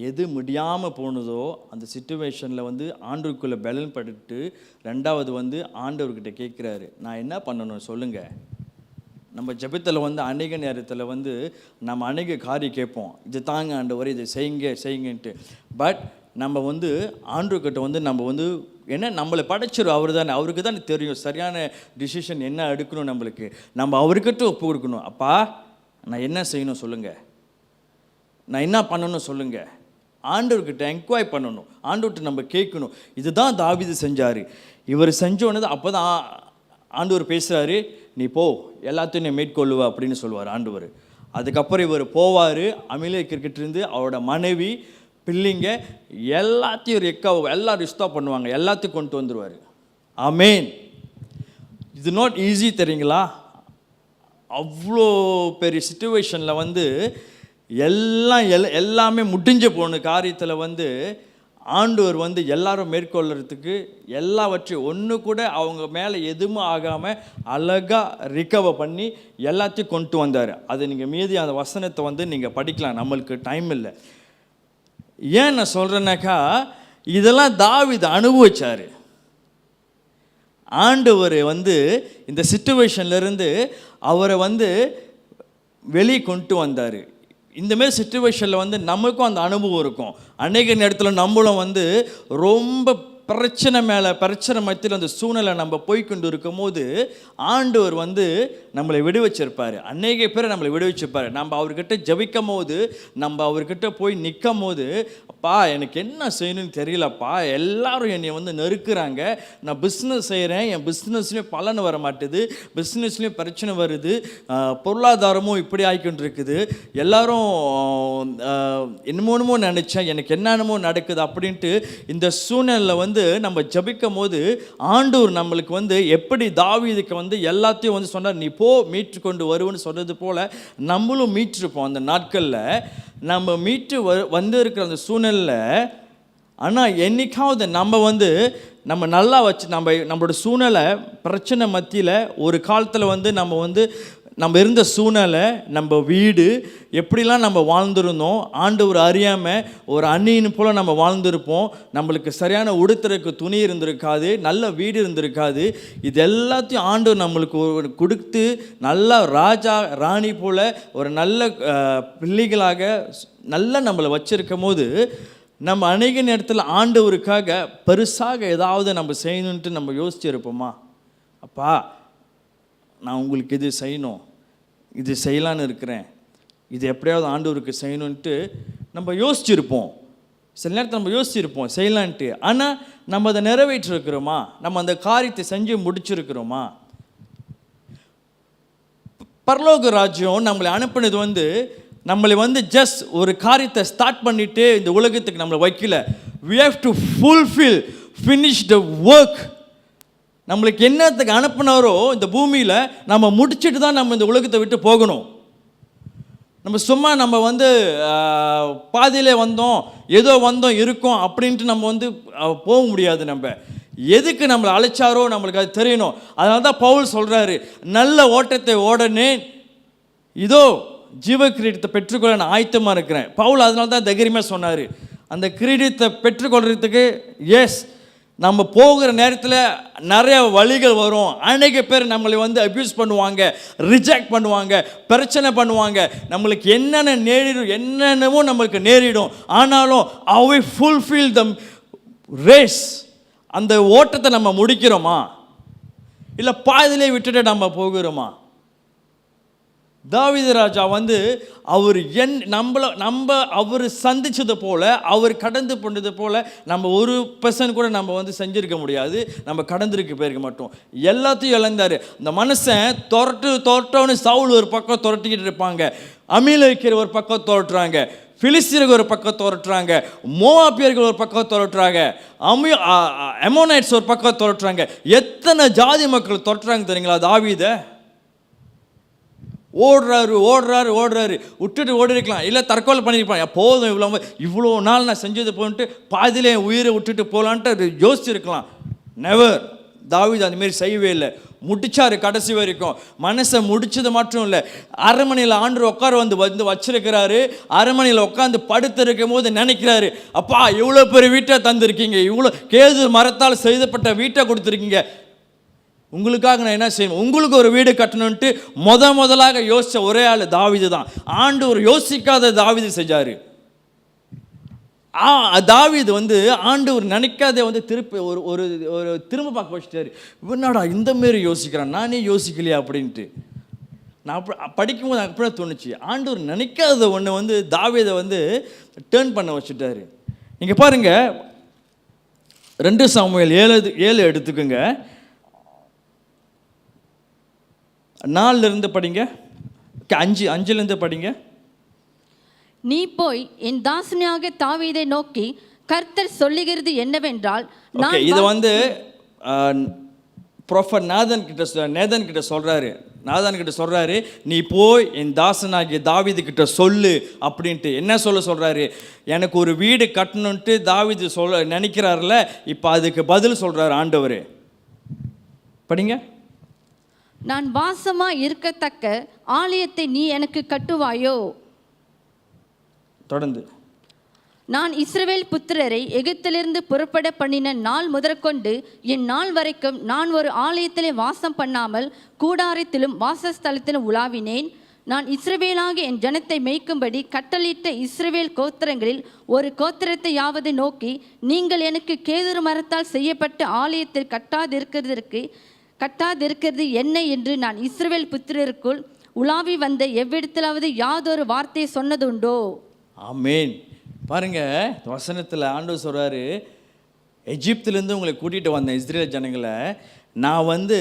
எது முடியாமல் போனதோ அந்த சிச்சுவேஷனில் வந்து ஆண்டவருக்குள்ளே பலன் பட்டு 2வது வந்து ஆண்டவர்கிட்ட கேட்குறாரு, நான் என்ன பண்ணணும் சொல்லுங்கள். நம்ம ஜெபத்தில் வந்து அநேக நேரத்தில் வந்து நம்ம அநேக காரியம் கேட்போம், இது தாங்க ஆண்டவரே, இதை செய்யுங்கன்ட்டு. பட் நம்ம வந்து ஆண்டவர்கிட்ட வந்து நம்ம வந்து ஏன்னா நம்மளை படைச்சிடும் அவர் தானே, அவருக்கு தானே தெரியும் சரியான டிசிஷன் என்ன எடுக்கணும் நம்மளுக்கு. நம்ம அவர்கிட்ட ஒப்பு கொடுக்கணும். அப்பா நான் என்ன செய்யணும் சொல்லுங்கள், நான் என்ன பண்ணணும் சொல்லுங்கள். ஆண்டவர்கிட்ட என்கொயர் பண்ணணும், ஆண்டவர்கிட்ட நம்ம கேட்கணும். இதுதான் தாவீது செஞ்சார். இவர் செஞ்சோன்னது அப்போ தான் ஆண்டவர் பேசுகிறாரு, நீ போ எல்லாத்தையும் நீ மேற்கொள்ளுவ அப்படின்னு சொல்லுவார் ஆண்டவர். அதுக்கப்புறம் இவர் போவார், அமலேக்கியர்கிட்டேருந்து அவரோட மனைவி பிள்ளைங்க எல்லாத்தையும் எல்லாம் ரிஸ்டார் பண்ணுவாங்க, எல்லாத்தையும் கொண்டு வந்துடுவார். ஆமேன். இது நாட் ஈஸி தெரியுங்களா. அவ்வளோ பெரிய சிச்சுவேஷனில் வந்து எல்லாமே முடிஞ்சு போன காரியத்தில் வந்து ஆண்டவர் வந்து எல்லாரும் மேற்கொள்கிறதுக்கு எல்லாவற்றையும் ஒன்று கூட அவங்க மேலே எதுவும் ஆகாமல் அழகாக ரிகவர் பண்ணி எல்லாத்தையும் கொண்டு வந்தார். அது நீங்கள் மீதி அந்த வசனத்தை வந்து நீங்கள் படிக்கலாம், நம்மளுக்கு டைம் இல்லை. ஏன் நான் சொல்கிறேன்னாக்கா இதெல்லாம் தாவீது அனுபவிச்சார். ஆண்டவர் வந்து இந்த சிச்சுவேஷன்லேருந்து அவரை வந்து வெளியே கொண்டு வந்தார். இந்தமாரி சிச்சுவேஷனில் வந்து நமக்கும் அந்த அனுபவம் இருக்கும். அநேக நேரத்தில் நம்மளும் வந்து ரொம்ப பிரச்சனை மேலே பிரச்சனை மத்தியில் அந்த சூழ்நிலை நம்ம போய்கொண்டு இருக்கும் போது ஆண்டவர் வந்து நம்மளை விடுவிச்சிருப்பார். அநேக பேரை நம்மளை விடுவிச்சிருப்பார். நம்ம அவர்கிட்ட ஜபிக்கும் போது, நம்ம அவர்கிட்ட போய் நிற்கும் போது, அப்பா எனக்கு என்ன செய்யணும்னு தெரியலப்பா, எல்லாரும் என்னை வந்து நெருக்குறாங்க, நான் பிஸ்னஸ் செய்கிறேன், என் பிஸ்னஸ்லேயும் பலன் வர மாட்டுது, பிஸ்னஸ்லேயும் பிரச்சனை வருது, பொருளாதாரமும் இப்படி ஆகிக்கொண்டு இருக்குது, எல்லாரும் என்னமோ நினச்சேன், எனக்கு என்னென்னமோ நடக்குது அப்படின்ட்டு இந்த சூழ்நிலையில் வந்து நம்ம ஜபிக்கும் போது ஆண்டவர் நம்மளுக்கு வந்து எப்படி தாவீதுக்கு வந்து எல்லாத்தையும் வந்து சொன்னார், நீ போ மீட்டு கொண்டு வருவேன்னு சொன்னது போல் நம்மளும் மீட்டிருப்போம் அந்த நாட்களில். நம்ம மீட்டு வந்து இருக்கிற அந்த சூழ்நிலையில். ஆனால் என்னைக்காவது நம்ம வந்து நம்ம நல்லா வச்சு நம்மளோட சூழ்நிலை பிரச்சனை மத்தியில் ஒரு காலத்தில் வந்து நம்ம இருந்த சூழ்நிலை, நம்ம வீடு எப்படிலாம் நம்ம வாழ்ந்துருந்தோம், ஆண்டவர் அறியாமல் ஒரு அந்நியன் போல் நம்ம வாழ்ந்துருப்போம். நம்மளுக்கு சரியான உடுத்துறதுக்கு துணி இருந்திருக்காது, நல்ல வீடு இருந்திருக்காது. இது எல்லாத்தையும் ஆண்டவர் நம்மளுக்கு கொடுத்து நல்லா ராஜா ராணி போல் ஒரு நல்ல பிள்ளைகளாக நல்லா நம்மளை வச்சுருக்கும் போது நம்ம அநேக நேரத்தில் ஆண்டவருக்காக பெருசாக ஏதாவது நம்ம செய்யணுன்ட்டு நம்ம யோசிச்சிருப்போமா? அப்பா நான் உங்களுக்கு இது செய்யணும், இது செய்யலான்னு இருக்கிறேன், இது எப்படியாவது ஆண்டவருக்கு செய்யணுன்ட்டு நம்ம யோசிச்சிருப்போம். சில நேரத்தில் நம்ம யோசிச்சிருப்போம் செய்யலான்ட்டு. ஆனால் நம்ம அதை நிறைவேற்றிருக்கிறோமா? நம்ம அந்த காரியத்தை செஞ்சு முடிச்சிருக்கிறோமா? பரலோக ராஜ்யம் நம்மளை அனுப்பினது வந்து நம்மளை வந்து ஜஸ்ட் ஒரு காரியத்தை ஸ்டார்ட் பண்ணிவிட்டு இந்த உலகத்துக்கு நம்மளை வைக்கல. we have to finish the work. நம்மளுக்கு என்னத்துக்கு அனுப்பினாரோ இந்த பூமியில் நம்ம முடிச்சுட்டு தான் நம்ம இந்த உலகத்தை விட்டு போகணும். நம்ம சும்மா நம்ம வந்து பாதியிலே வந்தோம், ஏதோ வந்தோம் இருக்கோம் அப்படின்ட்டு நம்ம வந்து போக முடியாது. நம்ம எதுக்கு நம்மளை அழைச்சாரோ நம்மளுக்கு அது தெரியணும். அதனால தான் பவுல் சொல்கிறாரு, நல்ல ஓட்டத்தை ஓடனேன், இதோ ஜீவ கிரீடத்தை பெற்றுக்கொள்ள நான் ஆயத்தமாக இருக்கிறேன். பவுல் அதனால தான் தைரியமாக சொன்னார். அந்த கிரீடத்தை பெற்றுக்கொள்கிறதுக்கு நம்ம போகிற நேரத்தில் நிறைய வழிகள் வரும். அநேக பேர் நம்மளை வந்து அப்யூஸ் பண்ணுவாங்க, ரிஜெக்ட் பண்ணுவாங்க, பிரச்சனை பண்ணுவாங்க. நம்மளுக்கு என்னென்ன நேரிடும், என்னென்னவோ நம்மளுக்கு நேரிடும். ஆனாலும் அவை ஃபுல்ஃபில் த ரேஸ். அந்த ஓட்டத்தை நம்ம முடிக்கிறோமா, இல்லை பாதியிலே விட்டுட்டு நம்ம போகிறோமா? தாவீது ராஜா வந்து அவர் அவர் சந்திச்சது போல், அவர் கடந்து போனது போல் நம்ம 1% கூட நம்ம வந்து செஞ்சுருக்க முடியாது. நம்ம கடந்திருக்க போயிருக்க மாட்டோம். எல்லாத்தையும் இழந்தார் இந்த மனுஷன். தொரட்டோன்னு சவுல் ஒரு பக்கம் துரட்டிக்கிட்டு இருப்பாங்க, அமலேக்கியர் ஒரு பக்கம் துரட்டுறாங்க, பிலிஸ்தீர்கள் ஒரு பக்கம் துரட்டுறாங்க, மோவாபியர்கள் ஒரு பக்கம் துரட்டுறாங்க, அம்மோனைட்ஸ் ஒரு பக்கம் துரட்டுறாங்க. எத்தனை ஜாதி மக்கள் துரட்டுறாங்க தெரியுங்களா தாவீதை? ஓடுறாரு. விட்டுட்டு ஓடி இருக்கலாம், இல்லை தற்கொலை பண்ணியிருப்பான். போதும், இவ்வளோ நாள் நான் செஞ்சது போன்ட்டு பாதியிலே உயிரை விட்டுட்டு போகலான்ட்டு யோசிச்சிருக்கலாம். நெவர். தாவீது அந்தமாரி செய்யவே இல்லை, முடிச்சாரு கடைசி வரைக்கும். மனசை முடிச்சது மட்டும் இல்லை, அரண்மனையில் ஆண்டவர் உட்கார வந்து வச்சிருக்கிறாரு. அரண்மனையில் உட்காந்து படுத்து இருக்கும் போது நினைக்கிறாரு, அப்பா இவ்வளோ பெரிய வீட்டை தந்திருக்கீங்க, இவ்வளோ கேது மரத்தால் செய்யப்பட்ட வீட்டை கொடுத்துருக்கீங்க, உங்களுக்காக நான் என்ன செய்யணும், உங்களுக்கு ஒரு வீடு கட்டணுன்ட்டு முதலாக யோசித்த ஒரே ஆள் தாவீது தான். ஆண்டவர் யோசிக்காத தாவீது செஞ்சார். தாவீது வந்து ஆண்டவர் நினைக்காதே வந்து திருப்பி ஒரு ஒரு ஒரு திரும்ப பார்க்க வச்சுட்டாரு. இவனாடா இந்த மாரி யோசிக்கிறான், நானே யோசிக்கலையா அப்படின்ட்டு. நான் படிக்கும்போது அப்படியே தோணுச்சு, ஆண்டவர் நினைக்காத ஒன்று வந்து தாவீதை வந்து டேர்ன் பண்ண வச்சுட்டாரு. இங்கே பாருங்க, 2 சாமுவேல் 7 எடுத்துக்கோங்க, 4 படிங்க, 5 படிங்க. நீ போய் என் தாசனாக தாவீதை நோக்கி கர்த்தர் சொல்லுகிறது என்னவென்றால், இது வந்து ப்ரொஃபட் நேதன் கிட்ட சொல்றாரு. நாதான் கிட்ட சொல்றாரு, நீ போய் என் தாசனாகிய தாவீது கிட்ட சொல்லு அப்படின்ட்டு. என்ன சொல்றாரு? எனக்கு ஒரு வீடு கட்டணுன்ட்டு தாவீது நினைக்கிறாருல, இப்போ அதுக்கு பதில் சொல்றாரு ஆண்டவர். படிங்க. நான் வாசமா இருக்கத்தக்க ஆலயத்தை நீ எனக்கு கட்டுவாயோ? தொடர்ந்து. நான் இஸ்ரவேல் புத்திரரை எகிப்திலிருந்து புறப்பட பண்ணின நாள் முதற்கொண்டு என் நாள் வரைக்கும் நான் ஒரு ஆலயத்திலே வாசம் பண்ணாமல் கூடாரத்திலும் வாசஸ்தலத்திலும் உலாவினேன். நான் இஸ்ரவேலாகிய என் ஜனத்தை மேய்க்கும்படி கட்டளிட்ட இஸ்ரவேல் கோத்திரங்களில் ஒரு கோத்திரத்தையாவது நோக்கி, நீங்கள் எனக்கு கேதுரு மரத்தால் செய்யப்பட்ட ஆலயத்தில் கட்டாதிருக்கிறது என்ன என்று நான் இஸ்ரவேல் புத்திரருக்குள் உலாவி வந்த எவ்விடத்திலாவது யாதொரு வார்த்தை சொன்னதுண்டோ? ஆமேன். பாருங்க, வசனத்தில் ஆண்டவர் சொல்றாரு, எகிப்திலேருந்து உங்களை கூட்டிகிட்டு வந்த இஸ்ரேல் ஜனங்களை நான் வந்து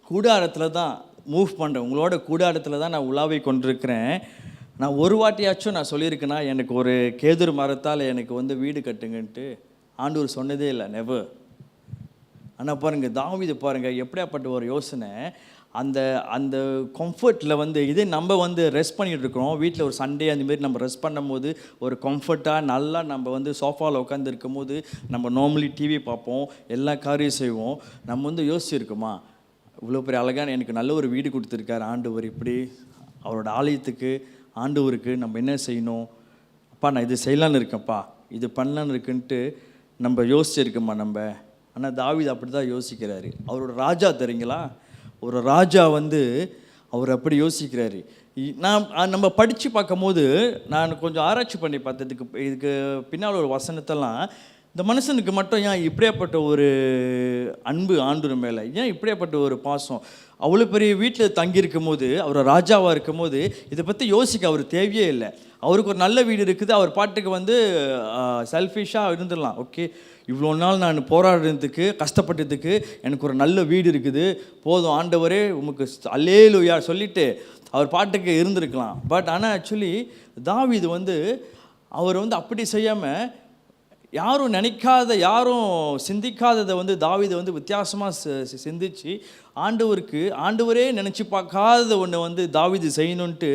கூடாரத்தில் தான் மூவ் பண்ணுறேன், உங்களோட கூடாரத்தில் தான் நான் உலாவை கொண்டிருக்கிறேன். நான் ஒரு வாட்டியாச்சும் நான் சொல்லியிருக்கேன்னா எனக்கு ஒரு கேதுரு மரத்தால் எனக்கு வந்து வீடு கட்டுங்கன்ட்டு ஆண்டவர் சொன்னதே இல்லை, நெவர். ஆனால் பாருங்கள், தாவீது பாருங்கள் எப்படியாப்பட்ட ஒரு யோசனை. அந்த அந்த கம்ஃபர்ட்டில் வந்து இதே நம்ம வந்து ரெஸ்ட் பண்ணிகிட்டு இருக்கிறோம் வீட்டில், ஒரு சண்டே அந்தமாரி நம்ம ரெஸ்ட் பண்ணும் போது ஒரு கம்ஃபர்ட்டாக நல்லா நம்ம வந்து சோஃபாவில் உட்காந்து இருக்கும் போது நம்ம நார்மலி டிவி பார்ப்போம், எல்லா காரியம் செய்வோம். நம்ம வந்து யோசிச்சிருக்கோமா, இவ்வளோ பெரிய அழகான எனக்கு நல்ல ஒரு வீடு கொடுத்துருக்காரு ஆண்டவர், இப்படி அவரோட ஆலயத்துக்கு ஆண்டவருக்கு நம்ம என்ன செய்யணும், அப்பா நான் இது செய்யலான்னு இருக்கேன்ப்பா, இது பண்ணலான்னு இருக்குன்ட்டு நம்ம யோசிச்சிருக்கோமா நம்ம? ஆனால் தாவீது அப்படி தான் யோசிக்கிறாரு. அவரோட ராஜா தெரியுங்களா, ஒரு ராஜா வந்து அவர் அப்படி யோசிக்கிறாரு. நம்ம படித்து பார்க்கும்போது நான் கொஞ்சம் ஆராய்ச்சி பண்ணி இதுக்கு பின்னால் ஒரு வசனத்தெல்லாம், இந்த மனுஷனுக்கு மட்டும் ஏன் இப்படியாப்பட்ட ஒரு அன்பு ஆண்டவர் மேலே, ஏன் இப்படியாப்பட்ட ஒரு பாசம், அவ்வளோ பெரிய வீட்டில் தங்கியிருக்கும் போது, அவர் ராஜாவாக இருக்கும் போது இதை பற்றி யோசிக்க அவர் தேவையே இல்லை. அவருக்கு ஒரு நல்ல வீடு இருக்குது, அவர் பாட்டுக்கு வந்து செல்ஃபிஷாக இருந்துடலாம். ஓகே, இவ்வளோ நாள் நான் போராடுறதுக்கு கஷ்டப்பட்டதுக்கு எனக்கு ஒரு நல்ல வீடு இருக்குது, போதும் ஆண்டவரே உமக்கு அல்லேலூயா சொல்லிவிட்டு அவர் பாட்டுக்கு இருந்திருக்கலாம். பட் ஆனால் ஆக்சுவலி தாவீது வந்து அவர் வந்து அப்படி செய்யாமல், யாரும் நினைக்காத யாரும் சிந்திக்காததை வந்து தாவீது வந்து வித்தியாசமாக சிந்திச்சு ஆண்டவரே நினச்சி பார்க்காத ஒன்று வந்து தாவீது செய்யணுன்ட்டு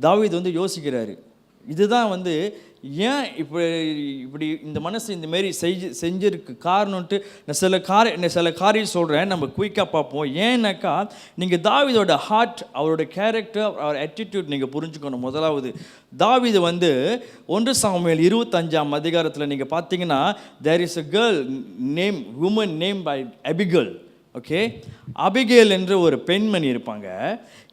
தாவீது வந்து யோசிக்கிறாரு. இதுதான் வந்து ஏன் இப்படி இந்த மனசு இந்தமாரி செஞ்சிருக்கு காரணம்ன்ட்டு நான் சில காரியம் சொல்கிறேன், நம்ம குயிக்காக பார்ப்போம். ஏன்னாக்கா நீங்கள் தாவீதோட ஹார்ட், அவரோட கேரக்டர், அவர் ஆட்டிடியூட் நீங்கள் புரிஞ்சுக்கணும். முதலாவது, தாவீது வந்து 1 சாமுவேல் 25ஆம் அதிகாரத்தில் நீங்கள் பார்த்தீங்கன்னா, there is a girl name woman name by Abigail. Okay, Abigail என்று ஒரு பெண்மணி இருப்பாங்க.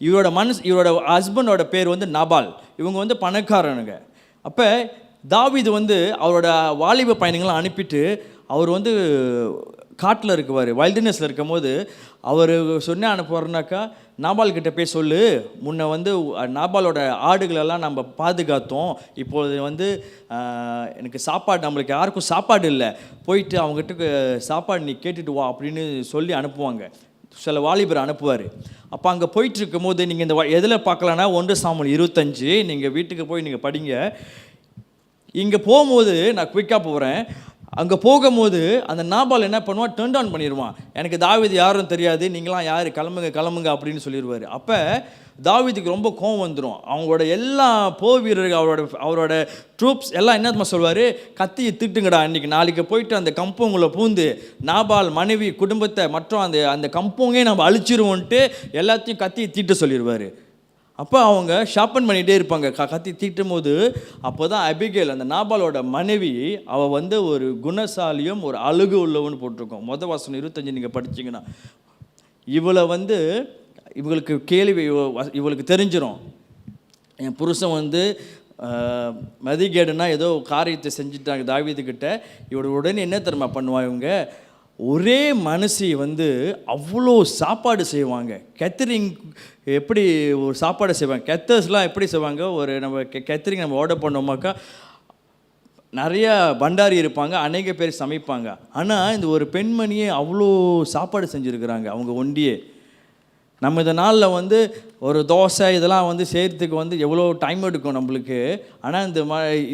இவரோட ஹஸ்பண்டோட பேர் வந்து நாபால். இவங்க வந்து பணக்காரனுங்க. அப்போ தாவீது வந்து அவரோட வாலிப பயணங்களை அனுப்பிட்டு அவர் வந்து காட்டில் இருக்குவார், வைல்டுனஸில் இருக்கும் போது அவர் சொன்ன அனுப்புவார்னாக்கா, நாபால் கிட்ட போய் சொல்லு, முன்ன வந்து நாபாலோட ஆடுகளெல்லாம் நம்ம பாதுகாத்தோம், இப்போது வந்து எனக்கு சாப்பாடு, நம்மளுக்கு யாருக்கும் சாப்பாடு இல்லை, போயிட்டு அவங்ககிட்ட சாப்பாடு நீ கேட்டுட்டு வா அப்படின்னு சொல்லி அனுப்புவாங்க. சில வாலிபர் அனுப்புவார். அப்போ அங்கே போயிட்டுருக்கும் போது நீங்கள் இந்த எதில் பார்க்கலான்னா 1 சாமுவேல் 25 நீங்கள் வீட்டுக்கு போய் நீங்கள் படிங்க. இங்கே போகும்போது நான் குயிக்காக போகிறேன். அங்கே போகும்போது அந்த நாபால் என்ன பண்ணுவான், டர்ன் டவுன் பண்ணிடுவான். எனக்கு தாவீது யாரும் தெரியாது, நீங்களாம் யார், கிளம்புங்க அப்படின்னு சொல்லிடுவார். அப்போ தாவீதுக்கு ரொம்ப கோவம் வந்துடும். அவங்களோட எல்லா போர் வீரர்கள், அவரோட ட்ரூப்ஸ் எல்லாம் என்ன சொல்வார், கத்தியை திட்டுங்கடா, இன்றைக்கி நாளைக்கு போயிட்டு அந்த கம்பவுங்களை பூந்து நாபால் மனைவி குடும்பத்தை மற்றும் அந்த கம்பவுங்கே நம்ம அழிச்சிருவோன்ட்டு எல்லாத்தையும் கத்தியை தீட்ட சொல்லிடுவார். அப்போ அவங்க ஷாப்பன் பண்ணிகிட்டே இருப்பாங்க கத்தி தீட்டும் போது. அப்போ தான் அபிகேல், அந்த நாபாலோட மனைவி, அவள் வந்து ஒரு குணசாலியும் ஒரு அழகு உள்ளவன்னு போட்டிருக்கோம். வசனம் 25 நீங்கள் படிச்சிங்கன்னா, இவளை வந்து இவங்களுக்கு இவளுக்கு தெரிஞ்சிடும், என் புருஷன் வந்து மதிகேடுனா ஏதோ காரியத்தை செஞ்சுட்டாங்க தாவீதுக்கிட்ட. இவரோட உடனே என்ன தெரியுமா பண்ணுவாங்க இவங்க, ஒரே மனுஷி வந்து அவ்வளோ சாப்பாடு செய்வாங்க. கேத்தரிங் எப்படி ஒரு சாப்பாடு செய்வாங்க, கெத்தர்ஸ்லாம் எப்படி செய்வாங்க, ஒரு நம்ம கேத்தரிங் நம்ம ஆர்டர் பண்ணோமாக்கா நிறையா பண்டாரி இருப்பாங்க, அநேக பேர் சமைப்பாங்க. ஆனால் இந்த ஒரு பெண்மணியே அவ்வளோ சாப்பாடு செஞ்சுருக்குறாங்க அவங்க ஒண்டியே. நம்ம இந்த நாளில் வந்து ஒரு தோசை இதெல்லாம் வந்து செய்கிறதுக்கு வந்து எவ்வளோ டைம் எடுக்கும் நம்மளுக்கு. ஆனால்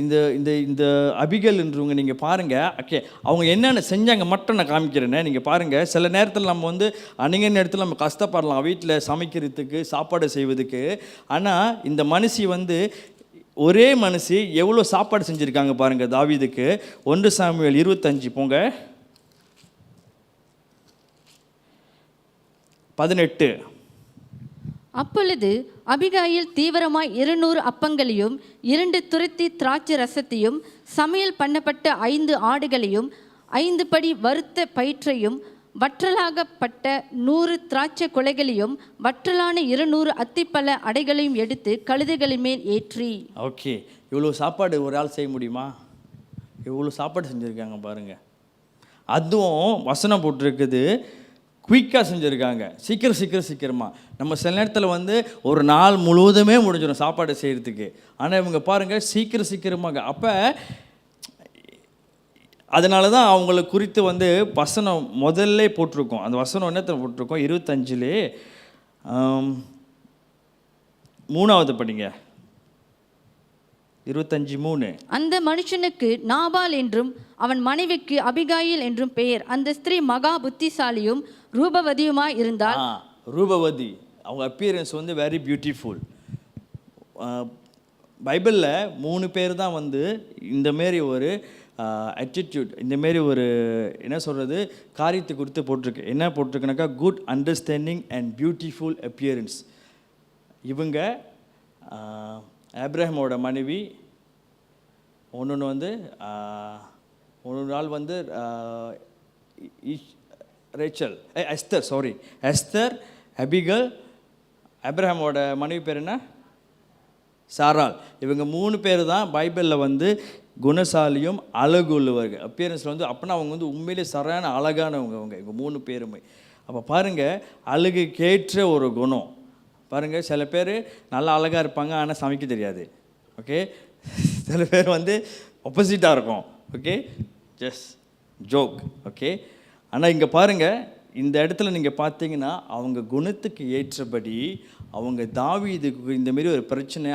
இந்த இந்த இந்த அபிகேல்ன்றவங்க நீங்கள் பாருங்கள், ஓகே அவங்க என்னென்ன செஞ்சாங்க மட்டும் நான் காமிக்கிறேன்னே. நீங்கள் பாருங்கள், சில நேரத்தில் நம்ம வந்து அநேக நேரத்தில் நம்ம கஷ்டப்படலாம் வீட்டில் சமைக்கிறதுக்கு சாப்பாடு செய்வதுக்கு. ஆனால் இந்த மனுஷி வந்து ஒரே மனுஷி எவ்வளோ சாப்பாடு செஞ்சுருக்காங்க பாருங்கள் தாவீதுக்கு. 1 சாமுவேல் 25 போங்க 18. அப்பொழுது அபிகாயில் தீவிரமாய் 200 அப்பங்களையும் 2 துருத்தி திராட்சை ரசத்தையும் சமையல் பண்ணப்பட்ட 5 ஆடுகளையும் 5 படி வறுத்த பயிற்றையும் வற்றலாகப்பட்ட 100 திராட்சை குலைகளையும் வற்றலான 200 அத்திப்பழ அடைகளையும் எடுத்து கழுதைகளின் மேல் ஏற்றி. ஓகே, இவ்வளோ சாப்பாடு ஒரு ஆள் செய்ய முடியுமா? இவ்வளோ சாப்பாடு செஞ்சுருக்காங்க பாருங்கள். அதுவும் வசனம் போட்டிருக்குது, குயிக்காக செஞ்சுருக்காங்க, சீக்கிரமாக. நம்ம சில நேரத்தில் வந்து ஒரு நாள் முழுவதுமே முடிஞ்சிடும் சாப்பாடு செய்கிறதுக்கு. ஆனால் இவங்க பாருங்கள் சீக்கிரமாக. அப்போ அதனால தான் அவங்கள குறித்து வந்து வசனம் முதல்ல போட்டிருக்கோம். அந்த வசனம் என்னத்தில் போட்டிருக்கோம், 25 3வது படிங்க, 25:3. அந்த மனுஷனுக்கு நாபால் என்றும் அவன் மனைவிக்கு அபிகாயில் என்றும் பெயர். அந்த ஸ்திரீ மகா புத்திசாலியும் ரூபவதியுமாய் இருந்தாள். ரூபவதி, அவங்க அப்பியரன்ஸ் வந்து வெரி பியூட்டிஃபுல். பைபிளில் 3 பேர் தான் வந்து இந்தமாரி ஒரு அட்டிடியூட், இந்தமாரி ஒரு என்ன சொல்கிறது காரியத்தை குறித்து போட்டிருக்கு. என்ன போட்டிருக்குனாக்கா, good understanding and beautiful appearance. இவங்க ஆப்ரஹாமோட மனைவி, ஒன்று வந்து ஒரு நாள் வந்து எஸ்தர், அபிகல், ஆப்ரஹாமோட மனைவி பேர் என்ன, சாராள். இவங்க 3 பேர் தான் பைபிளில் வந்து குணசாலியும் அழகு உள்ளவர்கள் அப்பியரன்ஸில் வந்து. அப்படின்னா அவங்க வந்து உண்மையிலே சரியான அழகானவங்க இவங்க 3 பேருமே. அப்போ பாருங்கள், அழகுக்கேற்ற ஒரு குணம் பாருங்கள். சில பேர் நல்லா அழகாக இருப்பாங்க, ஆனால் சமைக்க தெரியாது. ஓகே, சில பேர் வந்து ஆப்போசிட்டாக இருக்கும். Okay, just joke. ஓகே, ஆனால் இங்கே பாருங்கள், இந்த இடத்துல நீங்கள் பார்த்தீங்கன்னா அவங்க குணத்துக்கு ஏற்றபடி அவங்க தாவீதுக்கு இந்தமாரி ஒரு பிரச்சனை,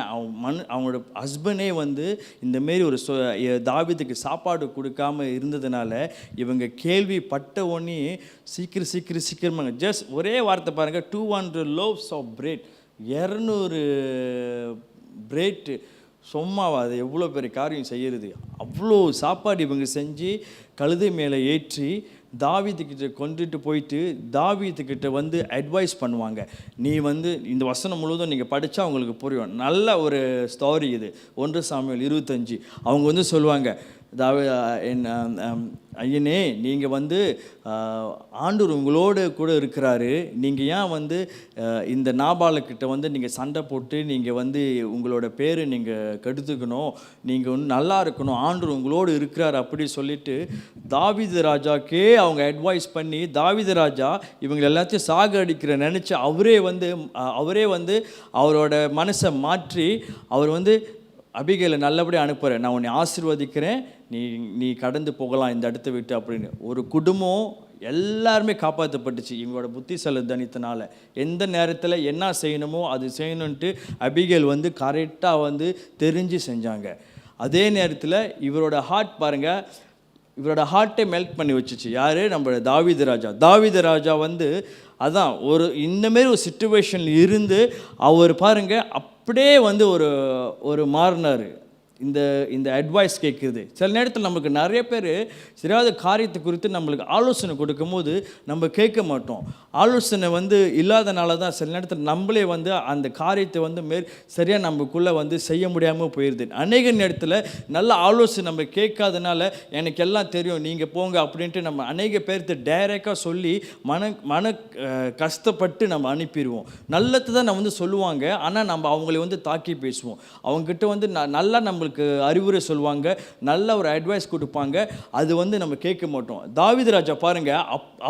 அவங்களோட ஹஸ்பண்டே வந்து இந்தமாரி ஒரு தாவீதுக்கு சாப்பாடு கொடுக்காம இருந்ததுனால இவங்க கேள்விப்பட்ட உடனே சீக்கிரமாக ஜஸ்ட் ஒரே வார்த்தை பாருங்கள், 200 loaves of bread, 200 பிரெட் சும்மாவா, அது எவ்வளோ பெரிய காரியம் செய்கிறது. அவ்வளோ சாப்பாடு இவங்க செஞ்சு கழுதை மேலே ஏற்றி தாவீதுக்கிட்ட கொண்டுட்டு போயிட்டு தாவீதுக்கிட்ட வந்து அட்வைஸ் பண்ணுவாங்க. நீ வந்து இந்த வசனம் முழுவதும் நீங்கள் படித்தா உங்களுக்கு புரியும். நல்ல ஒரு ஸ்டோரி இது. 1 சாமுவேல் 25. அவங்க வந்து சொல்லுவாங்க, ஐயனே நீங்கள் வந்து ஆண்டவர் உங்களோடு கூட இருக்கிறாரு, நீங்கள் ஏன் வந்து இந்த நாபாலுக்கிட்ட வந்து நீங்கள் சண்டை போட்டு நீங்கள் வந்து உங்களோட பேர் நீங்கள் கெடுத்துக்கணும், நீங்கள் வந்து நல்லா இருக்கணும், ஆண்டவர் உங்களோடு இருக்கிறார் அப்படி சொல்லிட்டு தாவீது ராஜாக்கே அவங்க அட்வைஸ் பண்ணி தாவீது ராஜா இவங்க எல்லாத்தையும் சாகடிக்கிற நினச்சி அவரே வந்து அவரோட மனசை மாற்றி அவர் வந்து அபிகேலை நல்லபடியாக அனுப்புகிறேன், நான் உன்னை ஆசீர்வதிக்கிறேன், நீ கடந்து போகலாம் இந்த இடத்த விட்டு அப்படின்னு. ஒரு குடும்பம் எல்லாருமே காப்பாற்றப்பட்டுச்சு இவங்களோட புத்திசாலித்தனத்தினால. எந்த நேரத்தில் என்ன செய்யணுமோ அது செய்யணுன்ட்டு அபிகேல் வந்து கரெக்டாக வந்து தெரிஞ்சு செஞ்சாங்க. அதே நேரத்தில் இவரோட ஹார்ட் பாருங்கள், இவரோட ஹார்ட்டை மெல்ட் பண்ணி வச்சுச்சு யார், நம்ம தாவீது ராஜா வந்து அதான் இந்தமாரி ஒரு சிச்சுவேஷனில் இருந்து அவர் பாருங்கள் அப்படியே வந்து ஒரு மாறினார். இந்த இந்த அட்வைஸ் கேட்குறது. சில நேரத்தில் நமக்கு நிறைய பேர் சரியாத காரியத்தை குறித்து நம்மளுக்கு ஆலோசனை கொடுக்கும்போது நம்ம கேட்க மாட்டோம். ஆலோசனை இல்லாதனால தான் சில நேரத்தில் நம்மளே அந்த காரியத்தை சரியாக நமக்குள்ளே செய்ய முடியாமல் போயிடுது. அநேக நேரத்தில் நல்ல ஆலோசனை நம்ம கேட்காதனால எனக்கு எல்லாம் தெரியும் நீங்கள் போங்க அப்படின்ட்டு நம்ம அநேக பேர்த்து டைரெக்டாக சொல்லி மன கஷ்டப்பட்டு நம்ம அனுப்பிடுவோம். நல்லது தான் நம்ம சொல்லுவாங்க, ஆனால் நம்ம அவங்கள தாக்கி பேசுவோம். அவங்ககிட்ட நல்லா நம்மளுக்கு அறிவுரை சொல்லுவாங்க, நல்ல ஒரு அட்வைஸ் கொடுப்பாங்க, அது நம்ம கேட்க மாட்டோம். தாவீது ராஜா பாருங்க,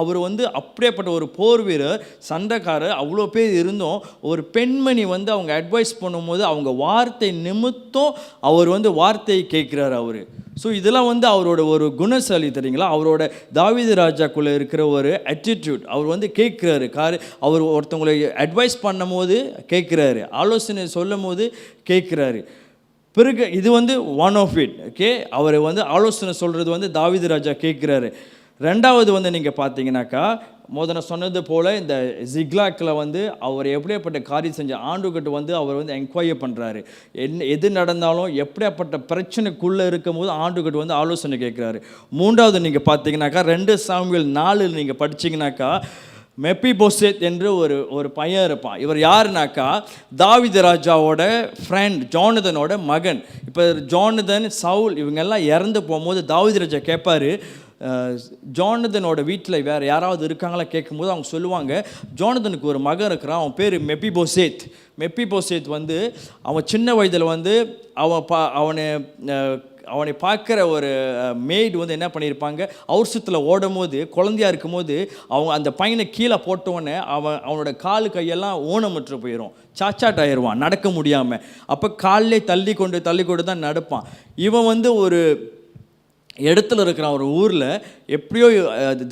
அவர் அப்படியேப்பட்ட ஒரு போர் வீரர், சண்டைக்காரர், அவ்வளோ பேர் இருந்தும் ஒரு பெண்மணி அவங்க அட்வைஸ் பண்ணும்போது அவங்க வார்த்தை நிமித்தம் அவர் வார்த்தையை கேட்குறாரு அவரு. ஸோ இதெல்லாம் அவரோட ஒரு குணசாலி தெரியுங்களா, அவரோட தாவீது ராஜாக்குள்ளே இருக்கிற ஒரு அட்டிடியூட். அவர் கேட்குறாரு, அவர் ஒருத்தவங்களை அட்வைஸ் பண்ணும் போது கேட்குறாரு, ஆலோசனை சொல்லும் போது கேட்குறாரு. பிறகு இது ஒன் ஆஃப் இட். ஓகே, அவர் ஆலோசனை சொல்கிறது தாவீது ராஜா கேட்குறாரு. ரெண்டாவது நீங்கள் பார்த்தீங்கன்னாக்கா, முதல்ல சொன்னது போல் இந்த ஜிக்லாக்கில் அவர் எப்படியாப்பட்ட காரியம் செஞ்ச ஆண்டுகிட்ட அவர் என்கொயரி பண்ணுறாரு. எது நடந்தாலும் எப்படியாப்பட்ட பிரச்சனைக்குள்ளே இருக்கும் போது ஆண்டுகிட்ட ஆலோசனை கேட்குறாரு. மூன்றாவது நீங்கள் பார்த்தீங்கன்னாக்கா 2 சாமுவேல் 4 நீங்கள் படிச்சிங்கனாக்கா, மெப்பிபோசேத் என்று ஒரு பையன் இருப்பான். இவர் யாருனாக்கா தாவீது ராஜாவோட ஃப்ரெண்ட், ஜோனதனோட மகன். இப்போ ஜோனதன், சவுல் இவங்கெல்லாம் இறந்து போகும்போது தாவீது ராஜா கேட்பார், ஜோனதனோட வீட்டில் வேறு யாராவது இருக்காங்களா கேட்கும்போது அவங்க சொல்லுவாங்க, ஜோனதனுக்கு ஒரு மகன் இருக்கிறான், அவன் பேர் மெப்பிபோசேத். மெப்பிபோசேத் அவன் சின்ன வயதில் அவனை பார்க்குற ஒரு மெய்டு என்ன பண்ணியிருப்பாங்க, அவசரத்தில் ஓடும் போது குழந்தையாக இருக்கும்போது அவங்க அந்த பையனை கீழே போட்டோன்னே அவனோட காலு கையெல்லாம் ஊனமுற்று போயிடும், சாச்சாட் ஆயிடுவான், நடக்க முடியாமல். அப்போ காலிலே தள்ளி கொண்டு தான் நடப்பான். இவன் ஒரு இடத்துல இருக்கிறான், ஒரு ஊரில். எப்படியோ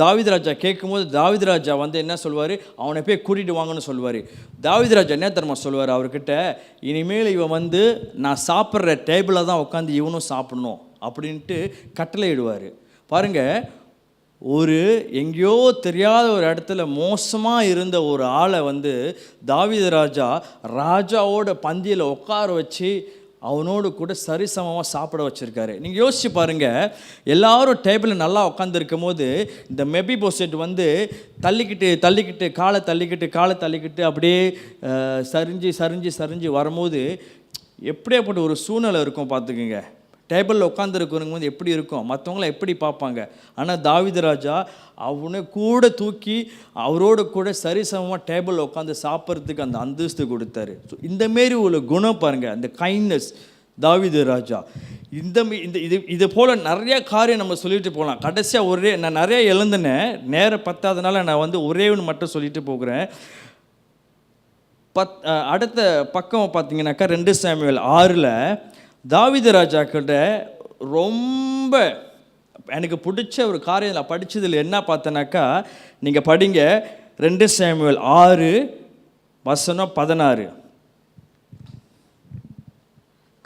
தாவீது ராஜா கேட்கும்போது தாவீது ராஜா என்ன சொல்வார், அவனை போய் கூட்டிகிட்டு வாங்கன்னு சொல்லுவார். தாவீது ராஜா என்ன தெரியுமா சொல்லுவார் அவர்கிட்ட, இனிமேல் இவன் நான் சாப்பிட்ற டேபிளில் தான் உட்காந்து இவனும் சாப்பிடணும் அப்படின்ட்டு கட்டளையிடுவார். பாருங்கள், ஒரு எங்கேயோ தெரியாத ஒரு இடத்துல மோசமாக இருந்த ஒரு ஆளை தாவீது ராஜாவோட பந்தியில் உட்கார வச்சு அவனோடு கூட சரிசமமாக சாப்பிட வச்சுருக்காரு. நீங்கள் யோசிச்சு பாருங்கள், எல்லாரும் டேபிளில் நல்லா உட்காந்துருக்கும் போது இந்த மெப்பிபோசேத் தள்ளிக்கிட்டு காலை தள்ளிக்கிட்டு அப்படியே சரிஞ்சு வரும்போது எப்படியாப்பட்ட ஒரு சூழ்நிலை இருக்கும் பார்த்துக்குங்க. டேபிளில் உட்காந்துருக்கிறவங்க எப்படி இருக்கும், மற்றவங்கள எப்படி பார்ப்பாங்க. ஆனால் தாவீது ராஜா அவனை கூட தூக்கி அவரோட கூட சரிசமமாக டேபிளில் உட்காந்து சாப்பிட்றதுக்கு அந்த அந்தஸ்து கொடுத்தாரு. ஸோ இந்தமாரி ஒரு குணம் பாருங்கள், அந்த கைண்ட்னஸ் தாவீது ராஜா. இது போல் நிறையா காரியம் நம்ம சொல்லிட்டு போகலாம். கடைசியாக நான் நிறையா எழுந்தினேன், நேரம் பத்தாதனால நான் ஒரே ஒன்று மட்டும் சொல்லிட்டு போகிறேன். அடுத்த பக்கம் பார்த்தீங்கன்னாக்கா 2 சாமுவேல் 6 தாவீது ராஜா கிட்ட ரொம்ப எனக்கு பிடிச்ச ஒரு காரியம் நான் படித்ததில் என்ன பார்த்தேனாக்கா, நீங்கள் படிங்க 2 சாமுவேல் 6:16.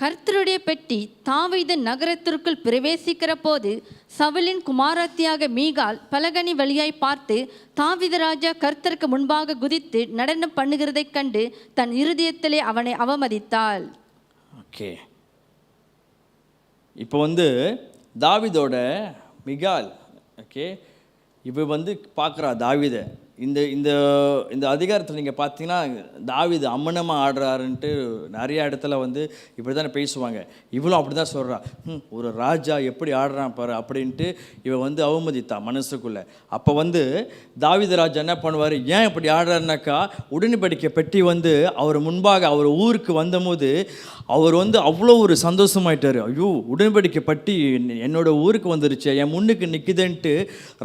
கர்த்தருடைய பெட்டி தாவீது நகரத்திற்குள் பிரவேசிக்கிற போது சவுலின் குமாரத்தியாக மீகால் பலகனி வழியாய் பார்த்து தாவீது ராஜா கர்த்தருக்கு முன்பாக குதித்து நடனம் பண்ணுகிறதைக் கண்டு தன் இருதயத்திலே அவனை அவமதித்தாள். ஓகே, இப்போ தாவீதோட மிகால், ஓகே, இப்போ பார்க்குறா தாவீதை. இந்த இந்த இந்த அதிகாரத்தில் நீங்கள் பார்த்தீங்கன்னா தாவீது அம்மனமாக ஆடுறாருன்ட்டு நிறையா இடத்துல இப்படி தானே பேசுவாங்க. இவளும் அப்படி தான் சொல்கிறா, ஒரு ராஜா எப்படி ஆடுறான் பாரு அப்படின்ட்டு இவன் அவமதித்தா மனசுக்குள்ளே. அப்போ தாவீது ராஜா என்ன பண்ணுவார், ஏன் இப்படி ஆடுறாருனாக்கா, உடன்படிக்கை பெட்டி அவர் முன்பாக அவர் ஊருக்கு வந்தபோது அவர் அவ்வளோ ஒரு சந்தோஷமாயிட்டார். ஐயோ, உடன்படிக்கை பட்டி என்னோட ஊருக்கு வந்துருச்சு, என் முன்னுக்கு நிற்குதுன்ட்டு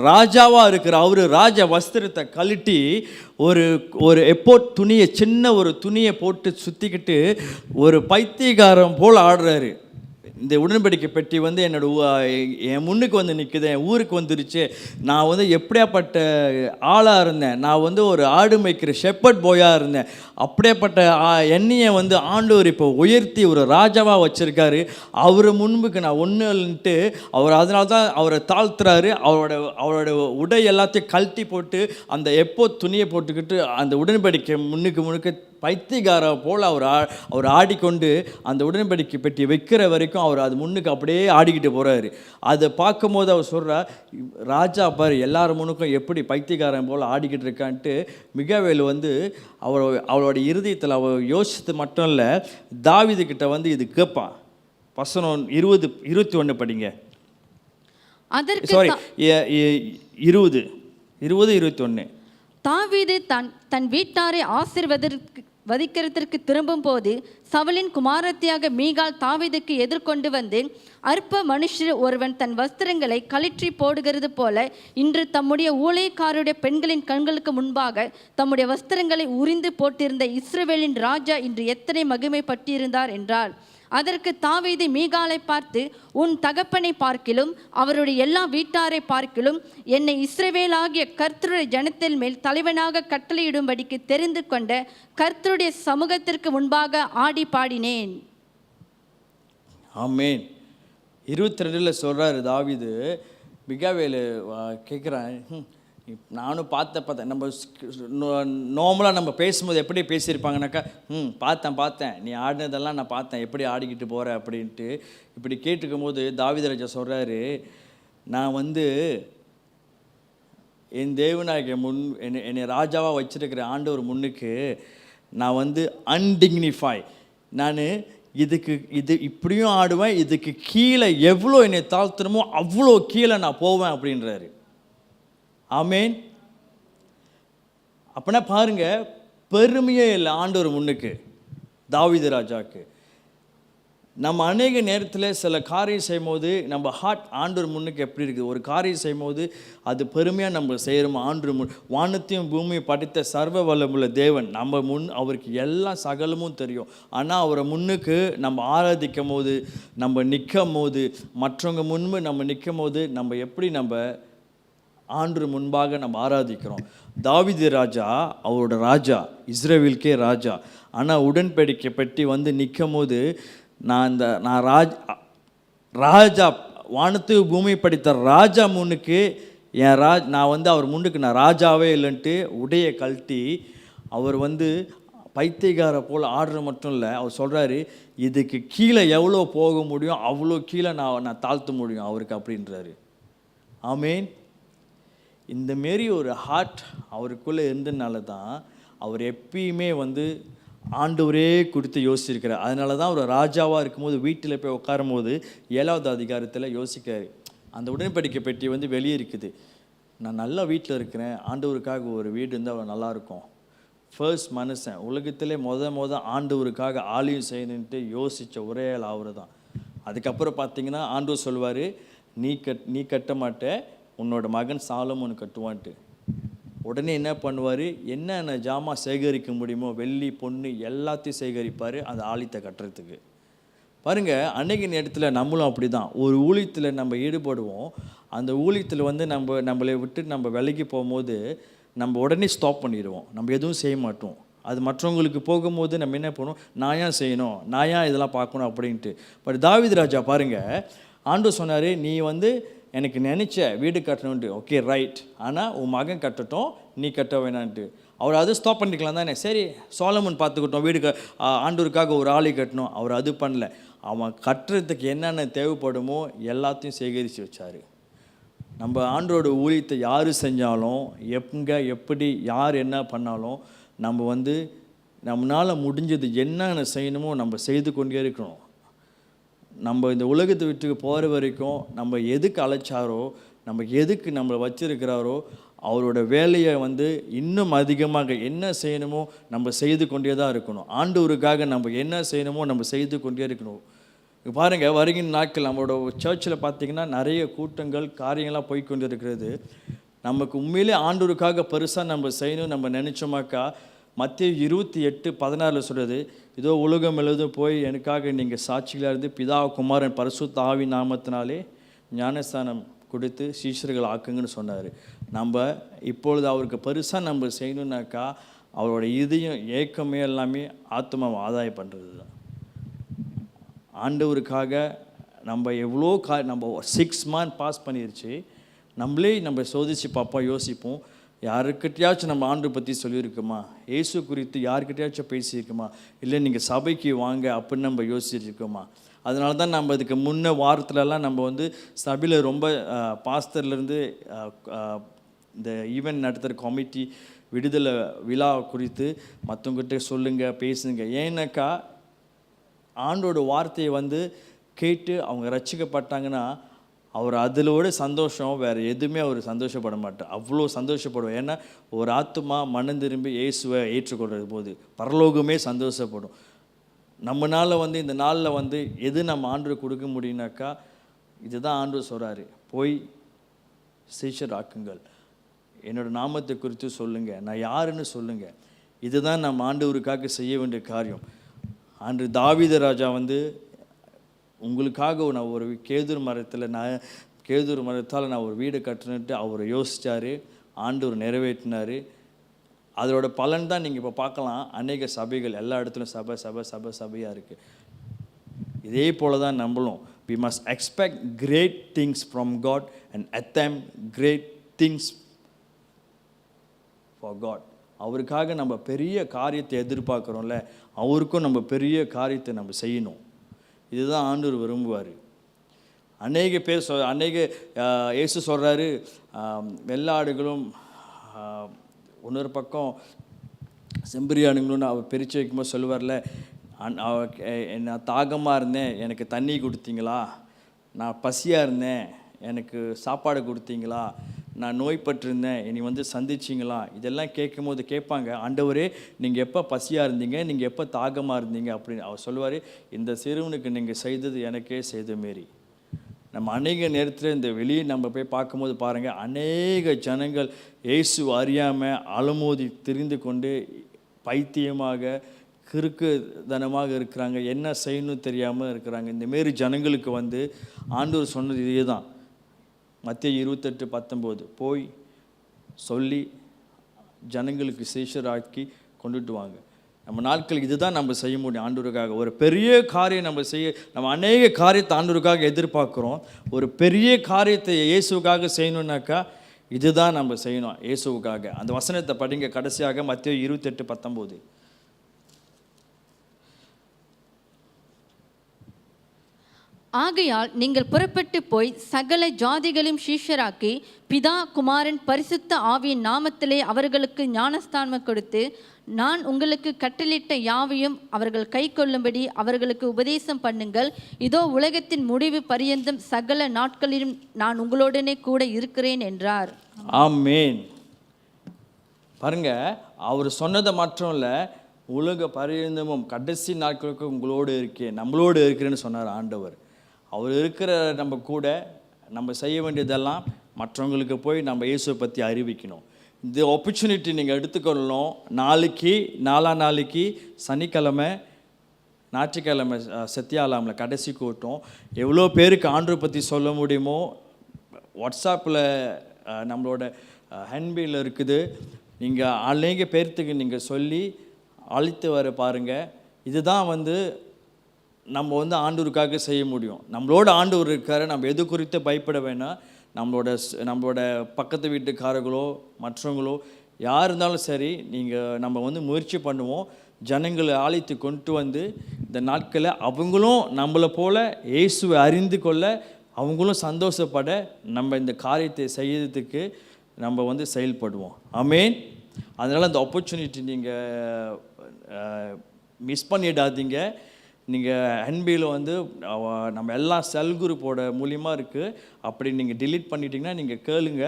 ராஜாவாக இருக்கிற அவர் ராஜ வஸ்திரத்தை கழட்டி ஒரு துணியை, சின்ன ஒரு துணியை போட்டு சுற்றிக்கிட்டு ஒரு பைத்தியக்காரன் போல் ஆடுறாரு. இந்த உடன்படிக்கை பெட்டி என் முன்னுக்கு நிற்குது, என் ஊருக்கு வந்துருச்சு, நான் எப்படியாப்பட்ட ஆளாக இருந்தேன், நான் ஒரு ஆடு மேய்க்கிற ஷெப்பர்ட் போயாக இருந்தேன், அப்படியேப்பட்ட என்னையை ஆண்டவர் இப்போ உயர்த்தி ஒரு ராஜாவாக வச்சுருக்காரு, அவர் முன்புக்கு நான் ஒன்றுன்ட்டு அவர் அதனால தான் அவரை தாழ்த்துறாரு. அவரோட உடை எல்லாத்தையும் கழட்டி போட்டு அந்த துணியை போட்டுக்கிட்டு அந்த உடன்படிக்கை முன்னுக்கு பைத்தியக்கார போல் அவர் ஆடிக்கொண்டு அந்த உடன்படிக்கை பெட்டி வைக்கிற வரைக்கும் அவர் அது முன்னுக்கு அப்படியே ஆடிக்கிட்டு போகிறாரு. அதை பார்க்கும்போது அவர் சொல்கிறார், ராஜா பாரு எல்லார் முன்னுக்கும் எப்படி பைத்தியக்காரன் போல் ஆடிக்கிட்டு இருக்கான்ட்டு. மிகாவேல் வந்து அவளோட இருதயத்தில் அவள் யோசித்து மட்டும் இல்லை, தாவீது கிட்ட வந்து இது கேட்பான். வசனம் 21 படிங்க. அதற்கு சாரி 21. தாவீது தன் வீட்டாரை வதிக்கிறதற்கு திரும்பும் போது சவுலின் குமாரத்தியாக மீகாள் தாவீதுக்கு எதிர்கொண்டு வந்து, அற்ப மனுஷர் ஒருவன் தன் வஸ்திரங்களை கழற்றி போடுகிறது போல இன்று தம்முடைய ஊழியக்காரருடைய பெண்களின் கண்களுக்கு முன்பாக தம்முடைய வஸ்திரங்களை உரிந்து போட்டிருந்த இஸ்ரவேலின் ராஜா இன்று எத்தனை மகிமைப்பட்டிருந்தார் என்றார். அதற்கு தாவீது மீகாலை பார்த்து, உன் தகப்பனை பார்க்கிலும் அவருடைய எல்லா வீட்டாரை பார்க்கிலும் என்னை இஸ்ரவேலாகிய கர்த்தருடைய ஜனத்தின் மேல் தலைவனாக கட்டளையிடும்படிக்கு தெரிந்து கொண்ட கர்த்தருடைய சமூகத்திற்கு முன்பாக ஆடி பாடினேன். ஆமேன். 22 சொல்கிறாரு தாவீது. மிகாவேலு கேட்குறான், நானும் பார்த்தேன். நம்ம நார்மலாக நம்ம பேசும்போது எப்படி பேசியிருப்பாங்கனாக்கா, பார்த்தேன் நீ ஆடினதெல்லாம் நான் பார்த்தேன், எப்படி ஆடிக்கிட்டு போகிற அப்படின்ட்டு. இப்படி கேட்டுக்கும் போது தாவீது ராஜா சொல்கிறாரு, நான் வந்து என் தேவனாகிய என்னை ராஜாவாக வச்சிருக்கிற ஆண்டவர் முன்னுக்கு நான் வந்து அன்டிக்னிஃபை, நான் இது இப்படியும் ஆடுவேன், இதுக்கு கீழே எவ்வளோ என்னை தாழ்த்தணுமோ அவ்வளோ கீழே நான் போவேன் அப்படின்றாரு. ஆமேன். அப்படின்னா பாருங்க, பெருமையே இல்லை ஆண்டவர் முன்னுக்கு தாவீது ராஜாக்கு. நம்ம அநேக நேரத்தில் சில காரியம் செய்யும் போது நம்ம ஹார்ட் ஆண்டவர் முன்னுக்கு எப்படி இருக்குது, ஒரு காரியம் செய்யும் போது அது பெருமையாக நம்ம செய்கிறோம். ஆண்டவர் வானத்தையும் பூமியை படைத்த சர்வ வல்லமுள்ள தேவன் நம்ம அவருக்கு எல்லா சகலமும் தெரியும். ஆனால் அவரை முன்னுக்கு நம்ம ஆராதிக்கும் போது, நம்ம நிற்கும் போது, மற்றவங்க முன்பு நம்ம நிற்கும் போது நம்ம எப்படி நம்ம ஆண்டவர் முன்பாக நம்ம ஆராதிக்கிறோம். தாவீது ராஜா அவரோட ராஜா, இஸ்ரவேலுக்கே ராஜா. ஆனால் உடன்படிக்கை பெட்டி வந்து நிற்கும் போது நான் ராஜா வானத்து பூமி படித்த ராஜா முன்னுக்கு நான் வந்து அவர் முன்னுக்கு நான் ராஜாவே இல்லைன்ட்டு உடைய கழட்டி அவர் வந்து பைத்தியக்கார போல் ஆடுற மட்டும் இல்லை, அவர் சொல்கிறாரு இதுக்கு கீழே எவ்வளோ போக முடியும் அவ்வளோ கீழே நான் தாழ்த்த முடியும் அவருக்கு அப்படின்றாரு. ஆமேன். இந்தமாரி ஒரு ஹார்ட் அவருக்குள்ளே இருந்ததுனால தான் அவர் எப்பயுமே வந்து ஆண்டவரே குறித்து யோசிச்சிருக்கிறார். அதனால தான் அவர் ராஜாவாக இருக்கும்போது வீட்டில் போய் உட்காரும் போது 7வது அதிகாரத்தில் யோசிக்காரு. அந்த உடன்படிக்கை பெட்டி வந்து வெளியே இருக்குது, நான் நல்லா வீட்டில் இருக்கிறேன், ஆண்டவருக்காக ஒரு வீடு இருந்தால் அவ்வளோ நல்லாயிருக்கும். ஃபர்ஸ்ட் மனுஷன் உலகத்திலே ஆண்டவருக்காக ஆலயம் செய்யணுன்ட்டு யோசித்த ஒரே ஆள் அவர் தான். அதுக்கப்புறம் பார்த்தீங்கன்னா ஆண்டவர் சொல்வார், நீ கட்ட மாட்டே, உன்னோட மகன் சாலமோன் கட்டுவான்ட்டு. உடனே என்ன பண்ணுவார், என்னென்ன ஜாமான் சேகரிக்க முடியுமோ வெள்ளி பொண்ணு எல்லாத்தையும் சேகரிப்பார் அந்த ஆலயத்தை கட்டுறதுக்கு. பாருங்கள், அன்னைக்கு நேரத்தில் நம்மளும் அப்படி தான் ஒரு ஊழியத்தில் நம்ம ஈடுபடுவோம். அந்த ஊழியத்தில் வந்து நம்மளை விட்டு நம்ம விலகி போகும்போது நம்ம உடனே ஸ்டாப் பண்ணிடுவோம், நம்ம எதுவும் செய்ய மாட்டோம். அது மற்றவங்களுக்கு போகும்போது நம்ம என்ன பண்ணுவோம், நான் ஏன் செய்யணும், நான் ஏன் இதெல்லாம் பார்க்கணும் அப்படின்ட்டு. பட் தாவீது ராஜா பாருங்கள், ஆண்டவர் சொன்னார், நீ வந்து எனக்கு நினச்ச வீடு கட்டணுன்ட்டு, ஓகே ரைட், ஆனால் உன் மகன் கட்டட்டும், நீ கட்ட வேணான்ட்டு. அவர் அது ஸ்டாப் பண்ணிக்கலாம் தானே. சரி சாலமோன் பார்த்துக்கிட்டோம், வீடு ஆண்டவருக்காக ஒரு ஆளை கட்டணும், அவர் அது பண்ணல. அவன் கட்டுறதுக்கு என்னென்ன தேவைப்படுமோ எல்லாத்தையும் சேகரித்து வச்சார். நம்ம ஆண்டோட ஊழியத்தை யார் செஞ்சாலும், எப்படி யார் என்ன பண்ணாலும் நம்ம வந்து நம்மளால் முடிஞ்சது என்னென்ன செய்யணுமோ நம்ம செய்து கொண்டே இருக்கணும். நம்ம இந்த உலகத்தை விட்டு போகிற வரைக்கும் நம்ம எதுக்கு அழைச்சாரோ, நம்ம எதுக்கு நம்மளை வச்சிருக்கிறாரோ, அவரோட வேலையை வந்து இன்னும் அதிகமாக என்ன செய்யணுமோ நம்ம செய்து கொண்டே தான் இருக்கணும். ஆண்டவருக்காக நம்ம என்ன செய்யணுமோ நம்ம செய்து கொண்டே இருக்கணும். பாருங்கள், வருகின்ற நாட்கள் நம்மளோட சர்ச்சில் பார்த்திங்கன்னா நிறைய கூட்டங்கள் காரியங்கள்லாம் போய்கொண்டு இருக்கிறது. நமக்கு உண்மையிலே ஆண்டவருக்காக பெருசாக நம்ம செய்யணும் நம்ம நினச்சோமாக்கா, மத்தேயு 28:16 சொல்கிறது, இதோ உலகம் எழுதும் போய் எனக்காக நீங்கள் சாட்சிகளாக இருந்து பிதா குமாரன் பரிசுத்த ஆவி நாமத்தினாலே ஞானஸ்தானம் கொடுத்து சீஷர்கள் ஆக்குங்கன்னு சொன்னார். நம்ம இப்பொழுது அவருக்கு பெருசாக நம்ம செய்யணுன்னாக்கா அவரோட இதயம் ஏக்கமே எல்லாமே ஆத்மாவை ஆதாயம் பண்ணுறது தான். ஆண்டவருக்காக நம்ம எவ்வளோ நம்ம 6 months பாஸ் பண்ணிருச்சு, நம்மளே நம்ம சோதித்து பார்ப்போம், யோசிப்போம், யாருக்கிட்டையாச்சும் நம்ம ஆண்டு பற்றி சொல்லியிருக்குமா? இயேசு குறித்து யாருக்கிட்டையாச்சும் பேசியிருக்குமா? இல்லை நீங்கள் சபைக்கு வாங்க அப்படின்னு நம்ம யோசிச்சிருக்கோமா? அதனால தான் நம்ம இதுக்கு முன்ன வாரத்துலலாம் நம்ம வந்து சபையில் ரொம்ப பாஸ்டர்லேருந்து இந்த ஈவெண்ட் நடத்துகிற கமிட்டி விடுதலை விழா குறித்து மற்றவங்ககிட்ட சொல்லுங்கள், பேசுங்க. ஏன்னாக்கா ஆண்டோட வார்த்தையை வந்து கேட்டு அவங்க ரட்சிக்கப்பட்டாங்கன்னா அவர் அதிலோட சந்தோஷம் வேறு எதுவுமே அவர் சந்தோஷப்பட மாட்டார். அவ்வளோ சந்தோஷப்படுவார். ஏன்னா ஒரு ஆத்துமா மனம் திரும்பி இயேசுவை ஏற்றுக்கொள்கிறது போது பரலோகமே சந்தோஷப்படும். நம்மளால் வந்து இந்த நாளில் வந்து எது நம்ம ஆண்டு கொடுக்க முடியும்னாக்கா இதுதான் ஆண்டு சொல்கிறாரு, போய் சீஷர் ஆக்குங்கள், என்னோடய நாமத்தை குறித்து சொல்லுங்கள், நான் யாருன்னு சொல்லுங்கள். இதுதான் நம்ம ஆண்டவருக்காக செய்ய வேண்டிய காரியம். அன்று தாவீது ராஜா வந்து உங்களுக்காக நான் ஒரு கேதுரு மரத்தால் நான் ஒரு வீடு கட்டுனுட்டு அவர் யோசித்தார், ஆண்டவர் நிறைவேற்றினார். அதோட பலன் தான் நீங்கள் இப்போ பார்க்கலாம். அநேக சபைகள் எல்லா இடத்துலையும் சபையாக இருக்குது. இதே போல் தான் நம்மளும் we must expect great things from God and attempt great things for God. அவருக்காக நம்ம பெரிய காரியத்தை எதிர்பார்க்குறோம்ல, அவருக்கும் நம்ம பெரிய காரியத்தை நம்ம செய்யணும். இதுதான் ஆண்டவர் விரும்புவார். அநேக பேர் இயேசு சொல்கிறாரு, வெள்ளாடுகளும் இன்னொரு பக்கம் செம்பரியாடுங்களும் அவர் பிரித்து வைக்கும்போது சொல்லுவார்ல, நான் தாகமாக இருந்தேன் எனக்கு தண்ணி கொடுத்தீங்களா, நான் பசியாக இருந்தேன் எனக்கு சாப்பாடு கொடுத்தீங்களா, நான் நோய்பட்டிருந்தேன் என்னை வந்து சந்திச்சிங்களா. இதெல்லாம் கேட்கும்போது கேட்பாங்க, ஆண்டவரே நீங்கள் எப்போ பசியாக இருந்தீங்க, நீங்கள் எப்போ தாகமாக இருந்தீங்க அப்படின்னு. அவர் சொல்லுவார், இந்த சிறுவனுக்கு நீங்கள் செய்தது எனக்கே செய்த மாரி. நம்ம அநேக நேரத்தில் இந்த வெளியே நம்ம போய் பார்க்கும்போது பாருங்கள், அநேக ஜனங்கள் இயேசு அறியாமல் அலமோதி திரிந்து கொண்டு பைத்தியமாக கிறுக்குத்தனமாக இருக்கிறாங்க, என்ன செய்யணும் தெரியாமல் இருக்கிறாங்க. இந்தமாரி ஜனங்களுக்கு வந்து ஆண்டவர் சொன்னது இதே தான். மத்தேயு 28:19 போய் சொல்லி ஜனங்களுக்கு சீஷராக்கி கொண்டுட்டு வாங்க. நம்ம நாட்கள் இதுதான் நம்ம செய்ய முடியும் ஆண்டவருக்காக. ஒரு பெரிய காரியம் நம்ம அநேக காரியத்தை ஆண்டவருக்காக எதிர்பார்க்குறோம். ஒரு பெரிய காரியத்தை இயேசுக்காக செய்யணுன்னாக்கா இதுதான் நம்ம செய்யணும் இயேசுவுக்காக. அந்த வசனத்தை படிங்க கடைசியாக, மத்தேயு 28:19. ஆகையால் நீங்கள் புறப்பட்டு போய் சகல ஜாதிகளையும் சீஷராக்கி பிதா குமாரன் பரிசுத்த ஆவியின் நாமத்திலே அவர்களுக்கு ஞானஸ்தானம் கொடுத்து நான் உங்களுக்கு கட்டளிட்ட யாவையும் அவர்கள் கை கொள்ளும்படி அவர்களுக்கு உபதேசம் பண்ணுங்கள். இதோ உலகத்தின் முடிவு பரியந்தம் சகல நாட்களிலும் நான் உங்களுடனே கூட இருக்கிறேன் என்றார். ஆமென். பாருங்க, அவர் சொன்னதை மட்டும் இல்லை, உலக பரியந்தமும் கடைசி நாட்களுக்கு உங்களோடு இருக்கேன், நம்மளோடு இருக்கிறேன்னு சொன்னார் ஆண்டவர். அவர் இருக்கிற நம்ம கூட நம்ம செய்ய வேண்டியதெல்லாம் மற்றவங்களுக்கு போய் நம்ம இயேசுவை பற்றி அறிவிக்கணும். இந்த ஆப்பர்ச்சுனிட்டி நீங்கள் எடுத்துக்கொள்ளணும். நாளைக்கு சனிக்கிழமை ஞாயிற்றுக்கிழமை சத்தியாலாமில் கடைசி கூட்டம். எவ்வளோ பேருக்கு ஆண்டவரை பற்றி சொல்ல முடியுமோ வாட்ஸ்அப்பில் நம்மளோட ஹேண்ட்பில் இருக்குது, நீங்கள் அநேக பேர்த்துக்கு நீங்கள் சொல்லி அழைத்து வர பாருங்கள். இதுதான் வந்து நம்ம வந்து ஆண்டவருக்காக செய்ய முடியும். நம்மளோட ஆண்டவர் இருக்காரு, நம்ம எது குறித்து பயப்பட வேணாம். நம்மளோட பக்கத்து வீட்டுக்காரர்களோ மற்றவங்களோ யார் இருந்தாலும் சரி, நம்ம வந்து முயற்சி பண்ணுவோம். ஜனங்களை அழைத்து கொண்டு வந்து இந்த நாட்களில் அவங்களும் நம்மளை போல் இயேசுவை அறிந்து கொள்ள, அவங்களும் சந்தோஷப்பட நம்ம இந்த காரியத்தை செய்யறதுக்கு நம்ம வந்து செயல்படுவோம். ஆமென். அதனால் அந்த ஆப்பர்ச்சுனிட்டி நீங்கள் மிஸ் பண்ணிடாதீங்க. நீங்கள் ஹென்பியில் வந்து நம்ம எல்லாம் செல் குரூப்போட மூலியமாக இருக்குது. அப்படி நீங்கள் டிலீட் பண்ணிட்டீங்கன்னா நீங்கள் கேளுங்க,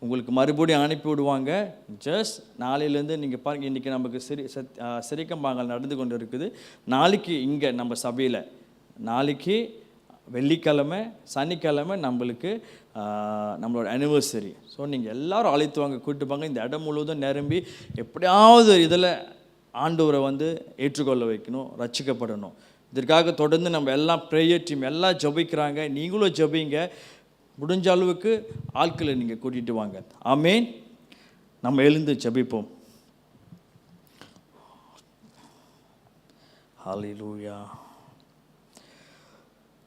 உங்களுக்கு மறுபடியும் அனுப்பி விடுவாங்க. ஜஸ்ட் நாளையிலேருந்து நீங்கள் பாருங்கள், இன்றைக்கி நமக்கு சிரிக்கம்பாங்கல் நடந்து கொண்டு இருக்குது. நாளைக்கு இங்கே நம்ம சபையில், நாளைக்கு வெள்ளிக்கிழமை சனிக்கிழமை நம்மளுக்கு நம்மளோட அனிவர்சரி. ஸோ நீங்கள் எல்லோரும் அழைத்து வாங்க, கூப்பிட்டு வாங்க. இந்த இடம் முழுவதும் நிரம்பி எப்படியாவது இதில் ஆண்டவரை வந்து ஏற்றுக்கொள்ள வைக்கணும், ரட்சிக்கப்படணும். இதற்காக தொடர்ந்து நம்ம எல்லாம் ப்ரேயர் டீம் எல்லாம் ஜெபிக்கிறாங்க. நீங்களும் ஜெபிங்க. முடிஞ்ச அளவுக்கு ஆட்களை நீங்கள் கூட்டிகிட்டு வாங்க. ஆமென். நம்ம எழுந்து ஜெபிப்போம். ஹல்லேலூயா.